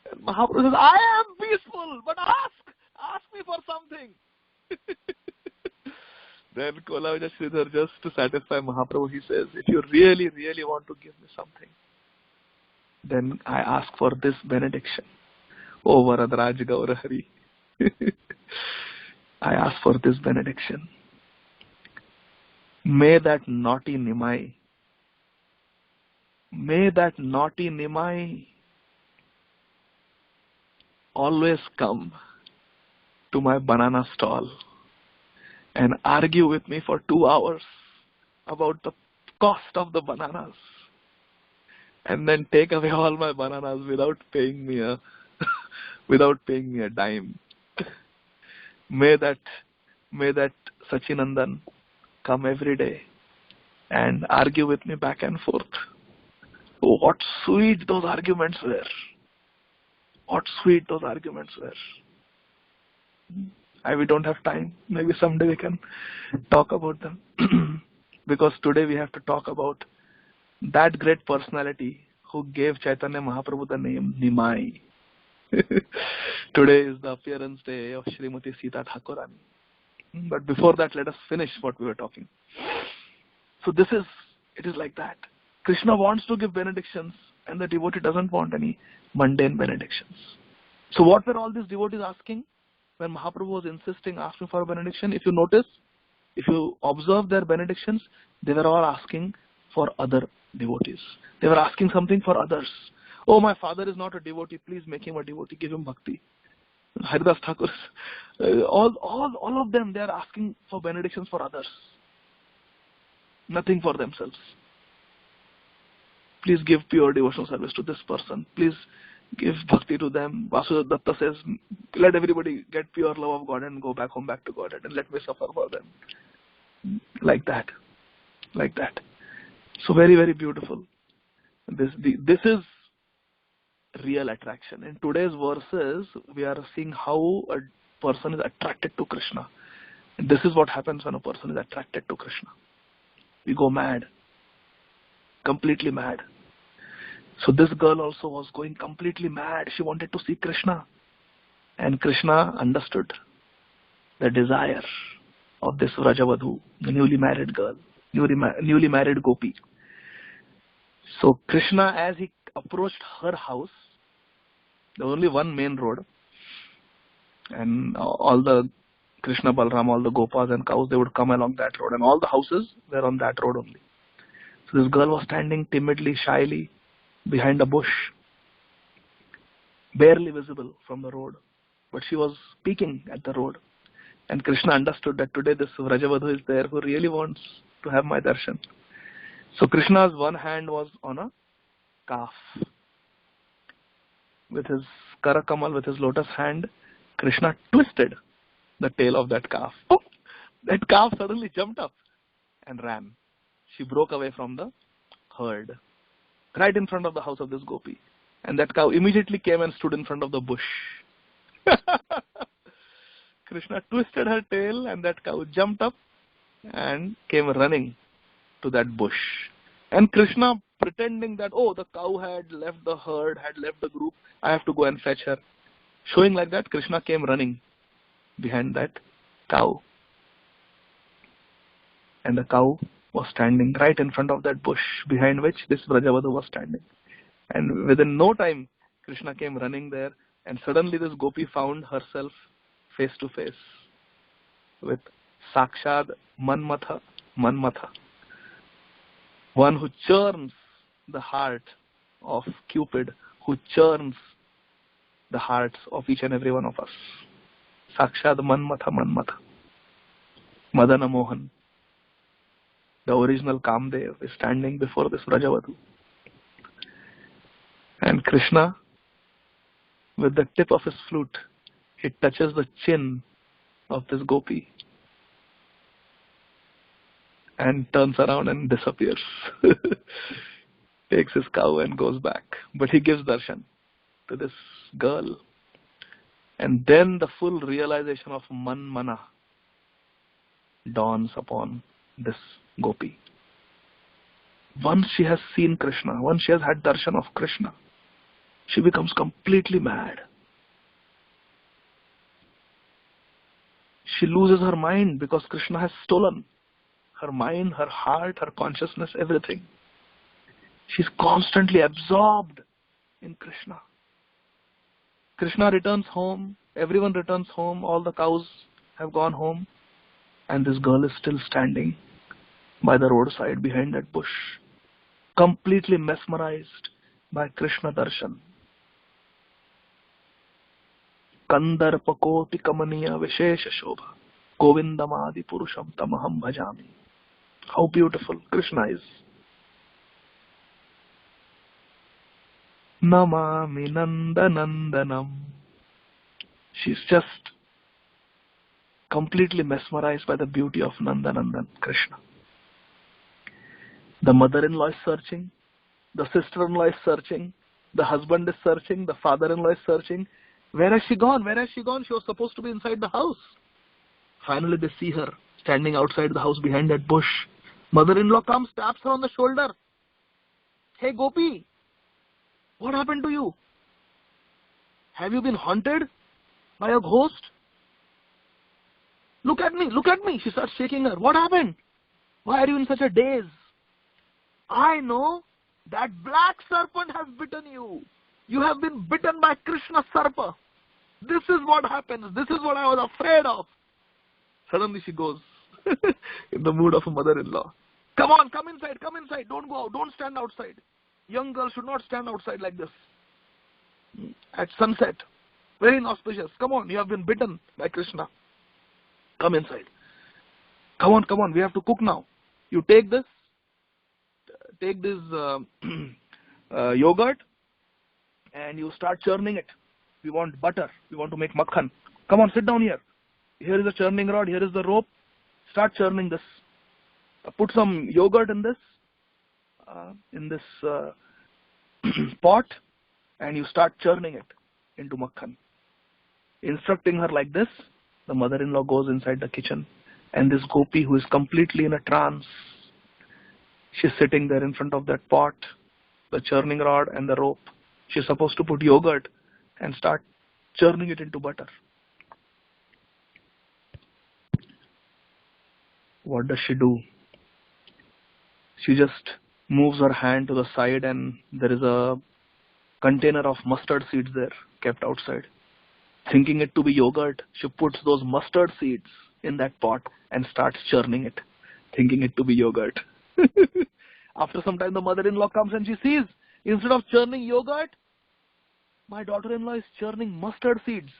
And Mahaprabhu says, I am peaceful, but ask me for something. Then Kolaya Sridhar, just to satisfy Mahaprabhu, he says, if you really, really want to give me something, then I ask for this benediction. O Varadraj Gaurahari. I ask for this benediction. May that naughty Nimai always come to my banana stall and argue with me for 2 hours about the cost of the bananas, and then take away all my bananas without paying me a dime. May that Sachinandan come every day and argue with me back and forth. Oh, what sweet those arguments were. We don't have time. Maybe someday we can talk about them. Because today we have to talk about that great personality who gave Chaitanya Mahaprabhu the name Nimai. Today is the appearance day of Srimati Sita Thakurani. But before that, let us finish what we were talking. So it is like that. Krishna wants to give benedictions and the devotee doesn't want any mundane benedictions. So what were all these devotees asking when Mahaprabhu was asking for a benediction? If you notice, if you observe their benedictions, they were all asking for other devotees. They were asking something for others. Oh, my father is not a devotee, please make him a devotee, give him bhakti. Haridas Thakur, all of them, they are asking for benedictions for others. Nothing for themselves. Please give pure devotional service to this person. Please give bhakti to them. Vasudeva Datta says, let everybody get pure love of God and go back home, back to Godhead, and let me suffer for them. Like that. So very, very beautiful. This is real attraction. In today's verses, we are seeing how a person is attracted to Krishna. And this is what happens when a person is attracted to Krishna. We go mad, completely mad. So this girl also was going completely mad. She wanted to see Krishna. And Krishna understood the desire of this Vrajavadhu, the newly married girl, newly married gopi. So Krishna, as he approached her house, there was only one main road, and all the Krishna, Balram, all the gopas and cows, they would come along that road, and all the houses were on that road only. So this girl was standing timidly, shyly behind a bush, barely visible from the road, but she was peeking at the road. And Krishna understood that today this Vrajavadhu is there who really wants to have my darshan. So Krishna's one hand was on a calf. With his Karakamal, with his lotus hand, Krishna twisted the tail of that calf. Oh, that calf suddenly jumped up and ran. She broke away from the herd, right in front of the house of this gopi. And that cow immediately came and stood in front of the bush. Krishna twisted her tail and that cow jumped up and came running to that bush. And Krishna, pretending that, oh, the cow had left the herd, had left the group, I have to go and fetch her. Showing like that, Krishna came running behind that cow. And the cow was standing right in front of that bush, behind which this Vrajavadhu was standing. And within no time, Krishna came running there, and suddenly this gopi found herself face to face with Sakshad Manmatha, one who churns the heart of Cupid, who churns the hearts of each and every one of us. Sakshad Manmatha. Madana Mohan, the original Kamdev, is standing before this Vrajavadhu. And Krishna, with the tip of his flute, he touches the chin of this gopi and turns around and disappears. Takes his cow and goes back. But he gives darshan to this girl. And then the full realization of Manmana dawns upon this gopi. Once she has seen Krishna, once she has had darshan of Krishna, she becomes completely mad. She loses her mind because Krishna has stolen her mind, her heart, her consciousness, everything. She's constantly absorbed in Krishna. Krishna returns home, everyone returns home, all the cows have gone home, and this girl is still standing by the roadside behind that bush, completely mesmerized by Krishna darshan. Kandarpakoti kamaniya vishesha shobha govindamadi purusham tamaham bhajami. How beautiful Krishna is. Namami nandanandanam. She's just completely mesmerized by the beauty of Nandanandan, Krishna. The mother-in-law is searching, the sister-in-law is searching, the husband is searching, the father-in-law is searching. Where has she gone? Where has she gone? She was supposed to be inside the house. Finally they see her standing outside the house behind that bush. Mother-in-law comes, taps her on the shoulder. Hey Gopi, what happened to you? Have you been haunted by a ghost? Look at me, She starts shaking her. What happened? Why are you in such a daze? I know that black serpent has bitten you. You have been bitten by Krishna Sarpa. This is what happens. This is what I was afraid of. Suddenly she goes in the mood of a mother-in-law. Come on, come inside. Don't go out. Don't stand outside. Young girls should not stand outside like this. At sunset. Very inauspicious. Come on, you have been bitten by Krishna. Come inside. Come on. We have to cook now. You take this yogurt and you start churning it. We want butter. We want to make makhan. Come on, sit down here. Here is a churning rod. Here is the rope. Start churning this. Put some yogurt in this pot and you start churning it into makhan. Instructing her like this, the mother-in-law goes inside the kitchen, and this gopi, who is completely in a trance, she's sitting there in front of that pot, the churning rod and the rope. She's supposed to put yogurt and start churning it into butter. What does she do? She just moves her hand to the side, and there is a container of mustard seeds there kept outside. Thinking it to be yogurt, she puts those mustard seeds in that pot and starts churning it, thinking it to be yogurt. After some time, the mother-in-law comes and she sees, instead of churning yogurt, my daughter-in-law is churning mustard seeds.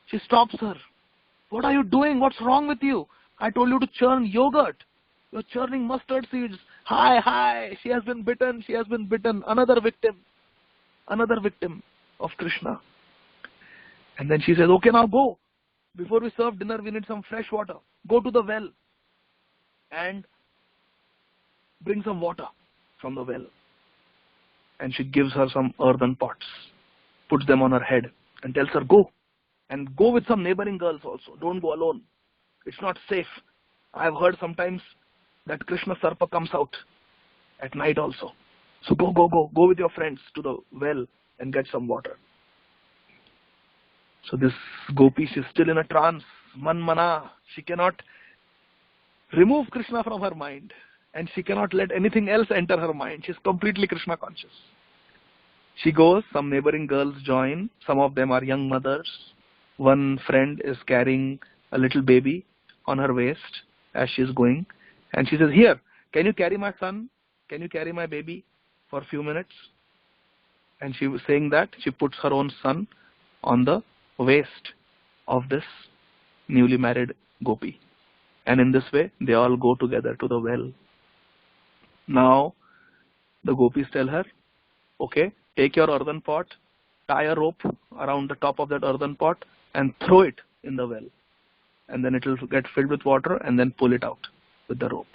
She stops her. What are you doing? What's wrong with you? I told you to churn yogurt. You're churning mustard seeds. Hi, she has been bitten. She has been bitten. Another victim of Krishna. And then she says, okay, now go. Before we serve dinner, we need some fresh water. Go to the well and bring some water from the well. And she gives her some earthen pots, puts them on her head, and tells her, go. And go with some neighboring girls also. Don't go alone. It's not safe. I've heard sometimes that Krishna Sarpa comes out at night also. So go with your friends to the well and get some water. So this gopi, she's still in a trance, manmana. She cannot remove Krishna from her mind, and she cannot let anything else enter her mind. She's completely Krishna conscious. She goes, some neighboring girls join. Some of them are young mothers. One friend is carrying a little baby on her waist as she's going. And she says, here, can you carry my son? Can you carry my baby for a few minutes? And she was saying that, she puts her own son on the waist of this newly married gopi. And in this way, they all go together to the well. Now, the gopis tell her, okay, take your earthen pot, tie a rope around the top of that earthen pot and throw it in the well. And then it will get filled with water, and then pull it out with the rope.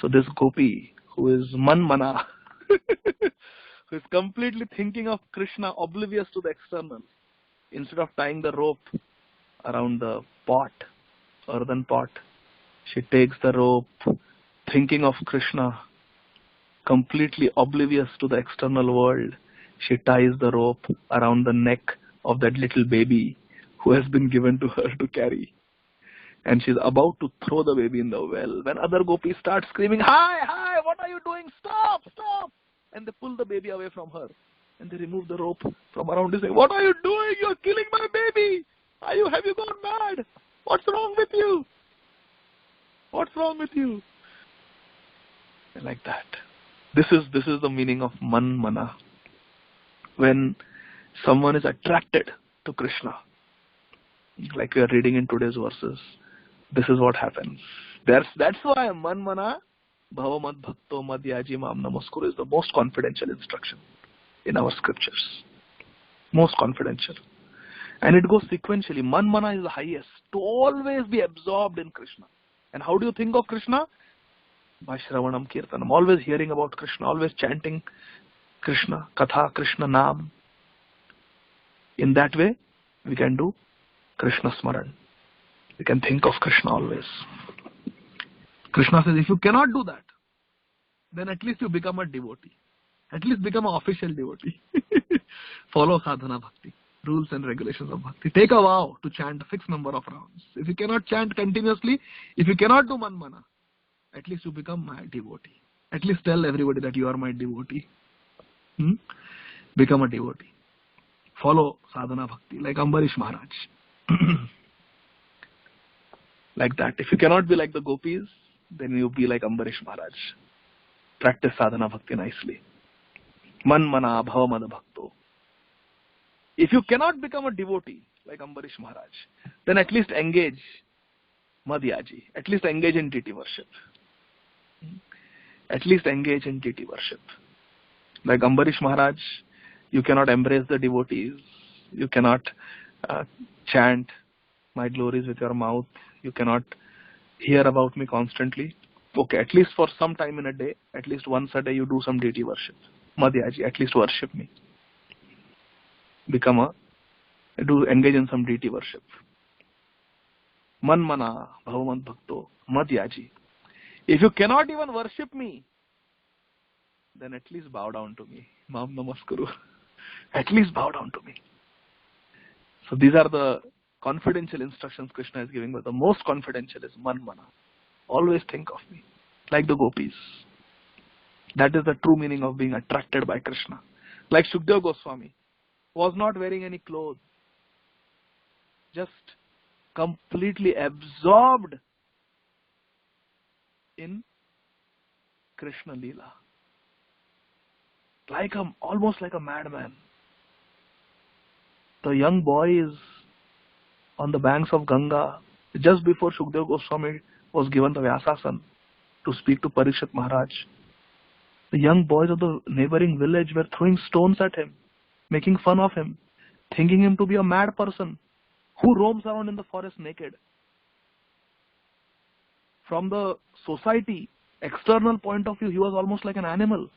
So this gopi, who is manmana, who is completely thinking of Krishna, oblivious to the external, instead of tying the rope around the pot, earthen pot, she takes the rope, thinking of Krishna, completely oblivious to the external world. She ties the rope around the neck of that little baby who has been given to her to carry. And she's about to throw the baby in the well when other gopis start screaming, hi, what are you doing? Stop! And they pull the baby away from her. And they remove the rope from around her, saying, what are you doing? You're killing my baby! Have you gone mad? What's wrong with you? What's wrong with you? And like that. This is the meaning of manmana. When someone is attracted to Krishna, like we are reading in today's verses, this is what happens. That's why manmana bhavamad bhakto madhyaji mam namaskuru is the most confidential instruction in our scriptures. Most confidential. And it goes sequentially. Manmana is the highest. To always be absorbed in Krishna. And how do you think of Krishna? By Shravanam Kirtanam. Always hearing about Krishna. Always chanting Krishna. Katha, Krishna, Nam. In that way, we can do Krishna Smaran. We can think of Krishna always. Krishna says, if you cannot do that, then at least you become a devotee. At least become an official devotee. Follow sadhana bhakti, rules and regulations of bhakti. Take a vow to chant a fixed number of rounds. If you cannot chant continuously, if you cannot do manmana, at least you become my devotee. At least tell everybody that you are my devotee. Become a devotee. Follow sadhana bhakti, like Ambarish Maharaj. Like that. If you cannot be like the gopis, then you be like Ambarish Maharaj. Practice sadhana bhakti nicely. Manmana bhavamad bhakto. If you cannot become a devotee like Ambarish Maharaj, then at least engage Madhyaji. At least engage in deity worship. At least engage in deity worship. Like Ambarish Maharaj, you cannot embrace the devotees. You cannot chant my glories with your mouth. You cannot hear about me constantly. Okay, at least for some time in a day, at least once a day you do some deity worship. Madhyaji, at least worship me. Do engage in some deity worship. Man mana bhavaman bhakto Madhyaji. If you cannot even worship me, then at least bow down to me. Mam namaskuru. At least bow down to me. So these are the confidential instructions Krishna is giving, but the most confidential is man mana. Always think of me, like the gopis. That is the true meaning of being attracted by Krishna. Like Shukdev Goswami was not wearing any clothes, just completely absorbed in Krishna Lila. Almost like a madman. The young boy is on the banks of Ganga just before Shukdev Goswami was given the Vyasasan to speak to Parikshit Maharaj. The young boys of the neighboring village were throwing stones at him, making fun of him, thinking him to be a mad person who roams around in the forest naked. From the society, external point of view, he was almost like an animal.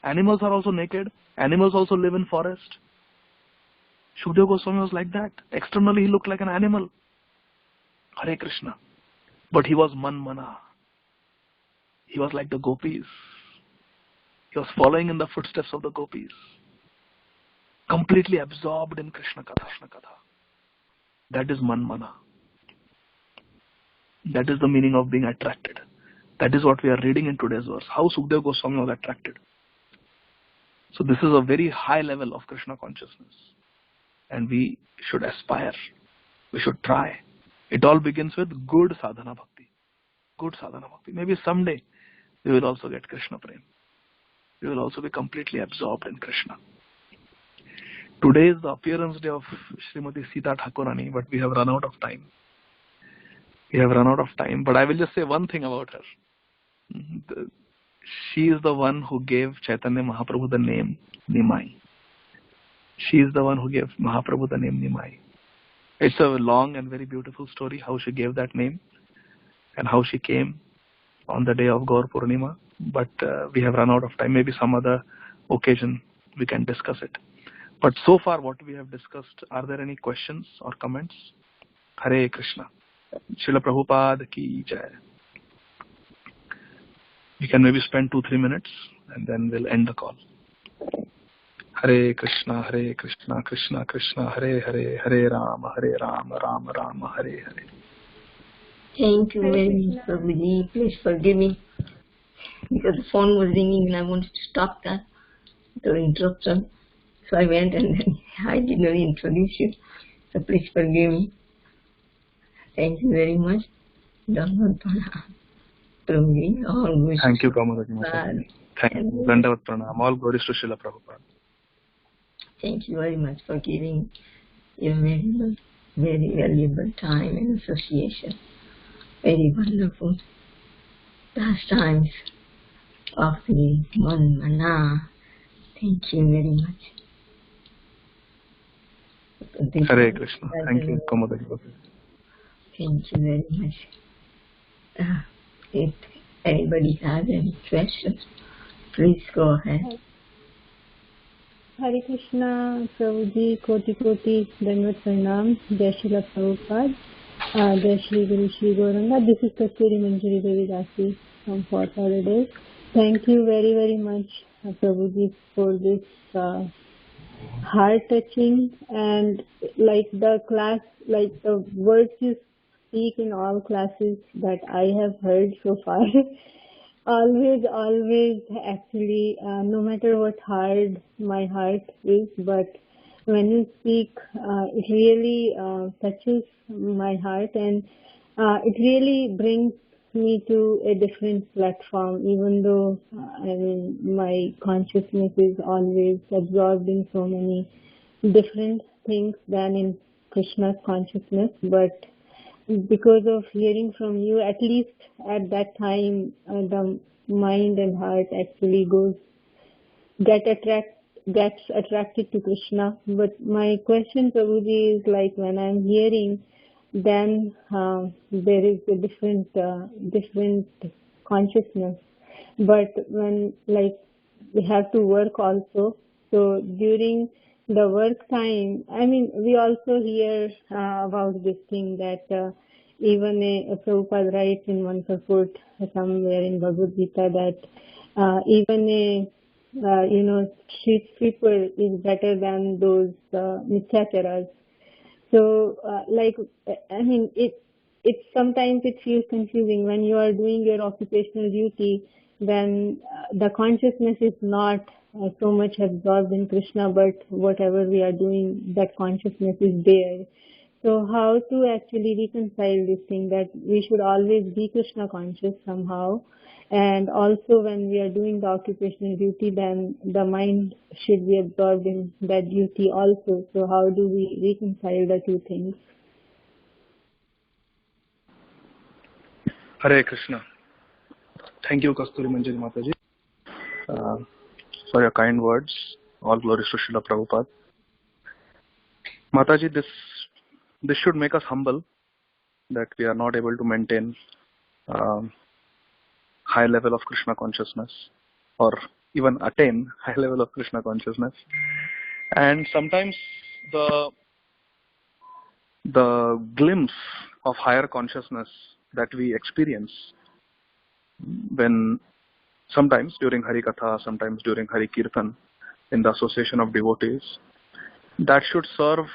Animals are also naked. Animals also live in forest. Shukdev Goswami was like that. Externally, he looked like an animal. Hare Krishna. But he was man-mana. He was like the gopis. He was following in the footsteps of the gopis. Completely absorbed in Krishna Katha. That is man-mana. That is the meaning of being attracted. That is what we are reading in today's verse. How Shukdev Goswami was attracted. So this is a very high level of Krishna consciousness. And we should aspire. We should try. It all begins with good sadhana bhakti. Good sadhana bhakti. Maybe someday we will also get Krishna prem. We will also be completely absorbed in Krishna. Today is the appearance day of Srimati Sita Thakurani, but we have run out of time. But I will just say one thing about her. She is the one who gave Chaitanya Mahaprabhu the name Nimai. She is the one who gave Mahaprabhu the name Nimai. It's a long and very beautiful story how she gave that name and how she came on the day of Gaur Purnima. But we have run out of time. Maybe some other occasion we can discuss it. But so far what we have discussed, are there any questions or comments? Hare Krishna. Srila Prabhupada ki jai. We can maybe spend 2-3 minutes and then we'll end the call. Hare Krishna, Krishna Krishna, Hare Hare, Hare Rama, Rama Rama, Hare Hare. Thank you very much, Prabhuji. Please forgive me because the phone was ringing and I wanted to stop that, the interruption. So I went and then I did not introduce you. So please forgive me. Thank you very much. Dandavat Pranam. Prabhuji, all good. Thank you, Kamadaji. Thank you. Dandavat Pranam. All glories to Srila Prabhupada. Thank you very much for giving your very valuable time and association. Very wonderful pastimes of the Man-mana. Thank you very much. Hare Krishna. Thank you, Kamadaji. Thank you very much. If anybody has any questions, please go ahead. Hare Krishna, Prabhuji, Koti, Dandavat Pranam, Jai Srila Prabhupada, Jai Shri Guru Shri Gauranga. This is Kasturi Manjari Devi Dasi from Fort Lauderdale. Thank you very, very much, Prabhuji, for this heart-touching and like the class, like the words you speak in all classes that I have heard so far. always actually, no matter what hard my heart is, but when you speak, it really touches my heart and it really brings me to a different platform, even though my consciousness is always absorbed in so many different things than in Krishna's consciousness. But because of hearing from you, at least at that time, the mind and heart actually gets attracted to Krishna. But my question, Prabhuji, is like when I'm hearing, then there is a different consciousness. But when like we have to work also. So during the work time, I mean, we also hear about this thing that even a Prabhupada writes in one purport somewhere in Bhagavad Gita that even a street sweeper is better than those mityacharas. So, I mean, it sometimes it feels confusing when you are doing your occupational duty. Then the consciousness is not so much absorbed in Krishna, but whatever we are doing, that consciousness is there. So, how to actually reconcile this thing that we should always be Krishna conscious somehow, and also when we are doing the occupational duty, then the mind should be absorbed in that duty also. So how do we reconcile the two things? Hare Krishna. Thank you, Kasturi Manjari Mataji, for your kind words. All glories to Srila Prabhupada. Mataji, this should make us humble that we are not able to maintain high level of Krishna consciousness or even attain high level of Krishna consciousness. And sometimes the glimpse of higher consciousness that we experience when sometimes during Hari Katha, sometimes during Hari Kirtan, in the association of devotees, that should serve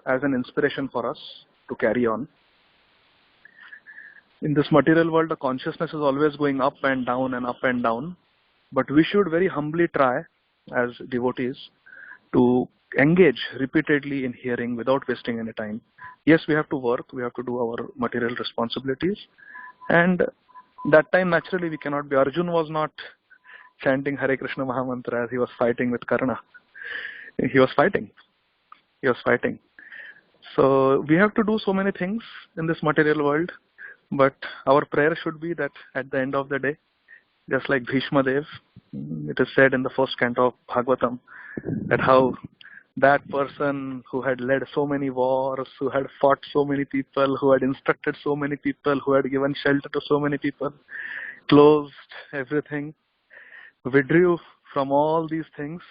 as an inspiration for us to carry on. In this material world, the consciousness is always going up and down and up and down, but we should very humbly try as devotees to engage repeatedly in hearing without wasting any time. Yes, we have to work, we have to do our material responsibilities, and that time naturally we cannot be. Arjun was not chanting Hare Krishna Mahamantra as he was fighting with Karna. He was fighting. So we have to do so many things in this material world, but our prayer should be that at the end of the day, just like Bhishma Dev, it is said in the first canto of Bhagavatam that how that person who had led so many wars, who had fought so many people, who had instructed so many people, who had given shelter to so many people, closed everything, withdrew from all these things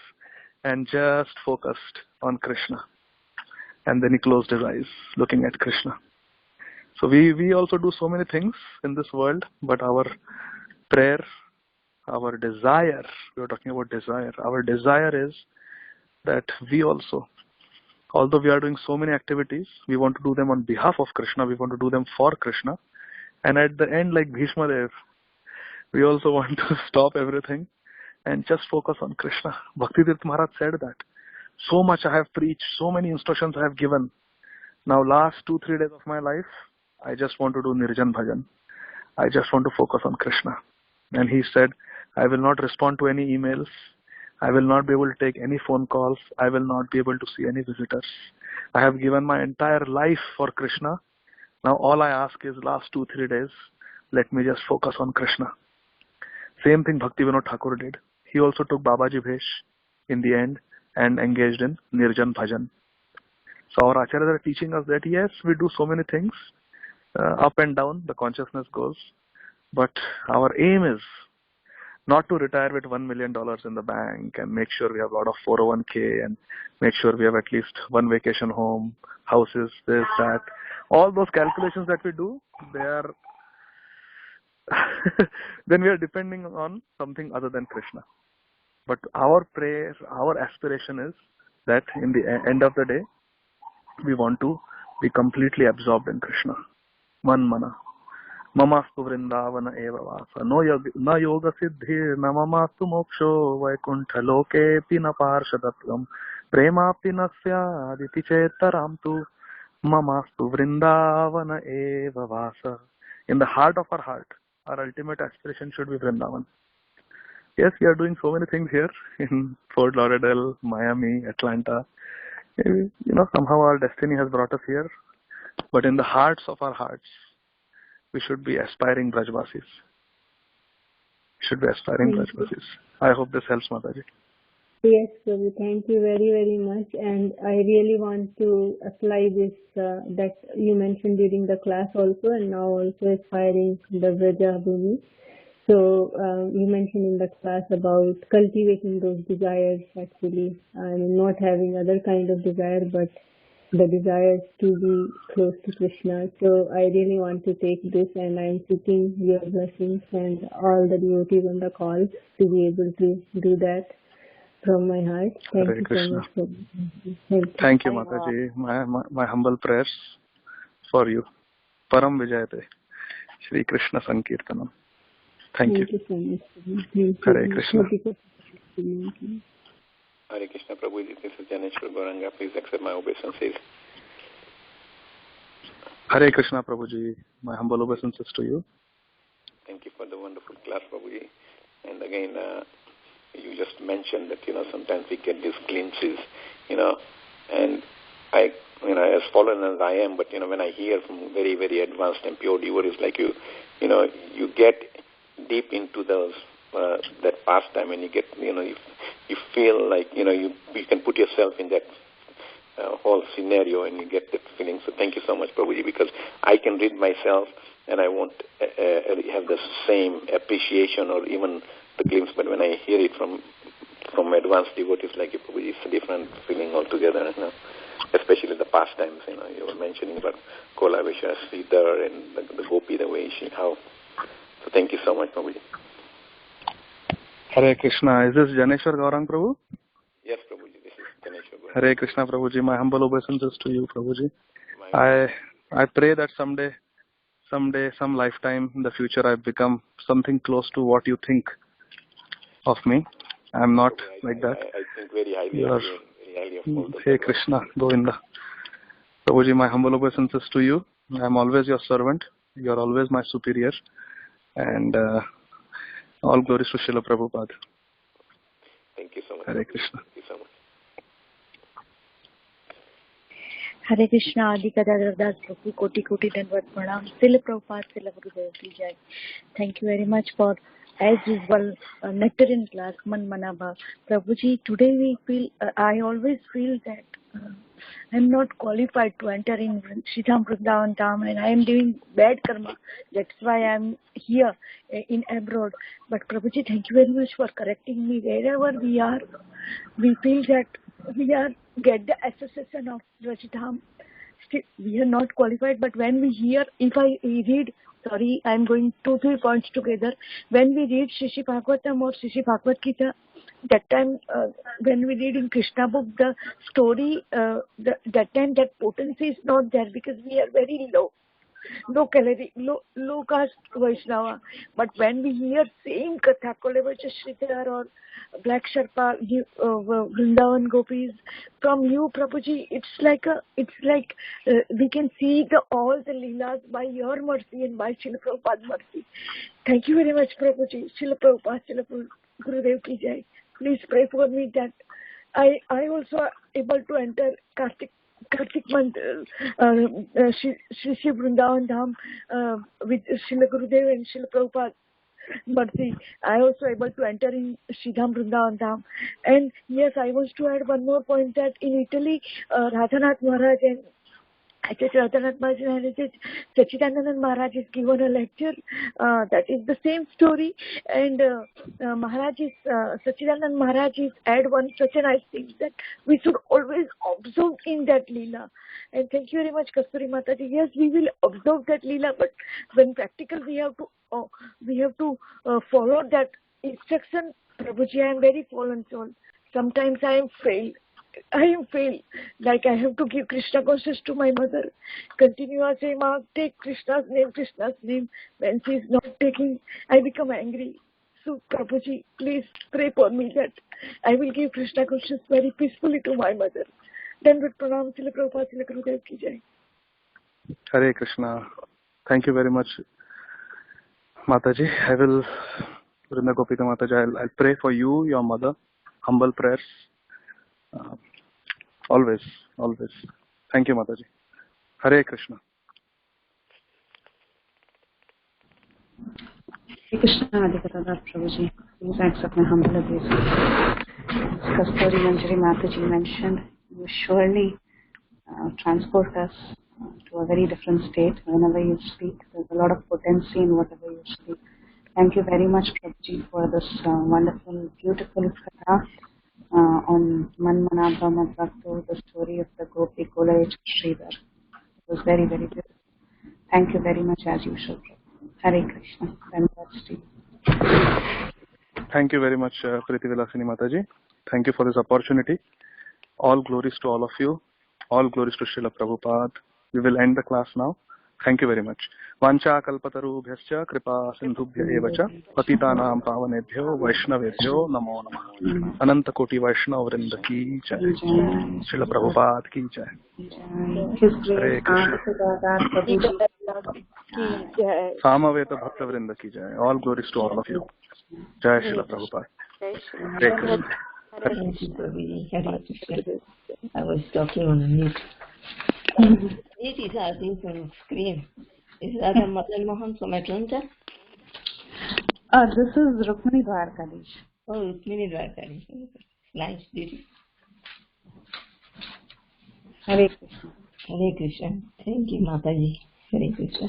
and just focused on Krishna. And then he closed his eyes looking at Krishna. So we also do so many things in this world, but our prayer, our desire, we are talking about desire, our desire is that we also, although we are doing so many activities, we want to do them on behalf of Krishna, we want to do them for Krishna. And at the end, like Bhishma Dev, we also want to stop everything and just focus on Krishna. Bhaktitirtha Maharaj said that. So much I have preached, so many instructions I have given. Now last 2-3 days of my life, I just want to do Nirjan Bhajan. I just want to focus on Krishna. And he said, I will not respond to any emails. I will not be able to take any phone calls. I will not be able to see any visitors. I have given my entire life for Krishna. Now all I ask is last 2-3 days, let me just focus on Krishna. Same thing Bhakti Vinod Thakur did. He also took Babaji Bhesh in the end and engaged in Nirjan Bhajan. So our acharyas are teaching us that yes, we do so many things, up and down, the consciousness goes, but our aim is not to retire with $1 million in the bank and make sure we have a lot of 401k and make sure we have at least one vacation home, houses, this, that. All those calculations that we do, they are then we are depending on something other than Krishna. But our prayer, our aspiration is that in the end of the day, we want to be completely absorbed in Krishna. Man mana. Mamastu vrindavana eva vasa. Na yoga siddhir na mamastu moksho vaikuntha loke pina parshadatvam prema pinasya aditi chetaram tu mamastu vrindavana eva vasa. In the heart of our heart, our ultimate aspiration should be Vrindavan. Yes, we are doing so many things here in Fort Lauderdale, Miami, Atlanta. Somehow our destiny has brought us here. But in the hearts of our hearts, we should be aspiring Brajvasis. I hope this helps, Mataji. Yes, Prabhu, thank you very, very much. And I really want to apply this that you mentioned during the class also, and now also aspiring the Braja Bhumi. So you mentioned in the class about cultivating those desires actually, and not having other kind of desire, but the desire to be close to Krishna. So I really want to take this, and I'm seeking your blessings and all the devotees on the call to be able to do that from my heart. Thank Hare you Krishna. so much. Thank you, Mataji. My humble prayers for you. Param Vijayate. Shri Krishna Sankirtanam. Thank you. Thank you so much. Hare Krishna. Hare Krishna, Prabhu. This is Janeshwar Gauranga. Please accept my obeisances. Hare Krishna, Prabhuji. My humble obeisances to you. Thank you for the wonderful class, Prabhuji. And again, you just mentioned that, sometimes we get these glimpses, and I, as fallen as I am, but, when I hear from very, very advanced and pure devotees like you, you get deep into those, that pastime, and you get, you feel like, you can put yourself in that whole scenario and you get that feeling. So thank you so much, Prabhuji, because I can read myself and I won't have the same appreciation or even the glimpse, but when I hear it from advanced devotees like you, Prabhuji, it's a different feeling altogether, especially the pastimes, you were mentioning about Kola Visha, Sridhar, and the Gopi, the way how. So thank you so much, Prabhuji. Hare Krishna. Is this Janeshwar Gaurang, Prabhu? Yes, Prabhuji, this is Janeshwar Gaurang. Hare Krishna, Prabhuji. My humble obeisances to you, Prabhuji. I pray that someday, some lifetime in the future, I become something close to what you think of me. I am not like that. I think very highly of all the Hare Krishna, Govinda. Prabhuji, my humble obeisances to you. I am always your servant. You are always my superior. And all glories to Srila Prabhupada. Thank you so much. Hare Krishna. Thank you so much. Hare Krishna, Adigadadhar, Prabhu, Koti Dandavat Pranam, Srila Prabhupada, Srila Gurudev Ki Jai. Thank you very much for, as usual, nectar-in class, Man Manaba. Prabhuji, today we feel, I always feel that I'm not qualified to enter in Sridham Vrindavan Dham, and I am doing bad karma. That's why I'm here in abroad. But Prabhuji, thank you very much for correcting me. Wherever we are, we feel that we are get the association of Sridham. Still, we are not qualified, but when we hear, if I read, sorry, I'm going 2-3 points together. When we read Shishi Bhagavatam or Shishi Bhagavad Gita, that time when we read in Krishna book the story, that time that potency is not there because we are very low calorie, low caste Vaishnava. But when we hear same Katha, Kolavacha Sridhar or Black Sherpa, Vrindavan Gopis, from you, Prabhuji, it's like we can see all the Leelas by your mercy and by Srila Prabhupada's mercy. Thank you very much, Prabhuji. Srila Prabhupada, Srila Gurudev Ki Jai. Please pray for me that I also able to enter Kartik month, Shri Vrindavan Dham with Srila Gurudev and Srila Prabhupada mercy. I also able to enter in Sridham Vrindavan Dham. And yes, I want to add one more point that in Italy, Radhanath Maharaj and Radhanath Maharaj and Sachidanand Maharaj is given a lecture that is the same story, and Sachidanand Maharaj is add one such a nice thing that we should always observe in that Lila. And thank you very much, Kasturi Mataji. Yes, we will observe that Lila, but when practical we have to follow that instruction. Prabhuji, I am very fallen soul. Sometimes I am failed. Like I have to give Krishna consciousness to my mother. Continue saying, Ma, take Krishna's name. When she is not taking, I become angry. So Prabhuji, please pray for me that I will give Krishna consciousness very peacefully to my mother. Then with Pranam, Srila Prabhupada, Srila Gurudev Ki Jai. Hare Krishna. Thank you very much, Mataji. I will, Vrinda Gopika Mataji, I'll pray for you, your mother. Humble prayers. Always. Thank you, Mataji. Hare Krishna. Hare Krishna, Adigadadhar, Prabhuji. Please accept my humble obeisance. As Kasturi Manjari Mataji mentioned, you surely transport us to a very different state whenever you speak. There's a lot of potency in whatever you speak. Thank you very much, Prabhuji, for this wonderful, beautiful katha on Manmanabha Madhya, the story of the Gopi Kolayach Sridhar. It was very, very beautiful. Thank you very much, as usual. Hare Krishna. Thank you very much, Priti Vilasini Mataji. Thank you for this opportunity. All glories to all of you. All glories to Srila Prabhupada. We will end the class now. Thank you very much. Vancha kalpatarubhyascha kripa sindhubhya evacha patitanam pavanebhyo vaishnavebhyo namo namah. Ananta koti Vaishnava vrinda ki jai. Srila Prabhupada ki jai. Hare Krishna. Samaveta Bhakta vrinda ki jai. All glories to all of you. Jai Srila Prabhupada. Hare Krishna. Thank you, Prabhuji. Hare Krishna. I was talking on a mute. It is asking from screen. Is that a Madan Mohan from Atlanta? This is Rukmini Dwarkadish. Oh, Rukmini Dwarkadish. Nice, beautiful. Hare Krishna. Hare Krishna. Thank you, Mataji. Hare Krishna.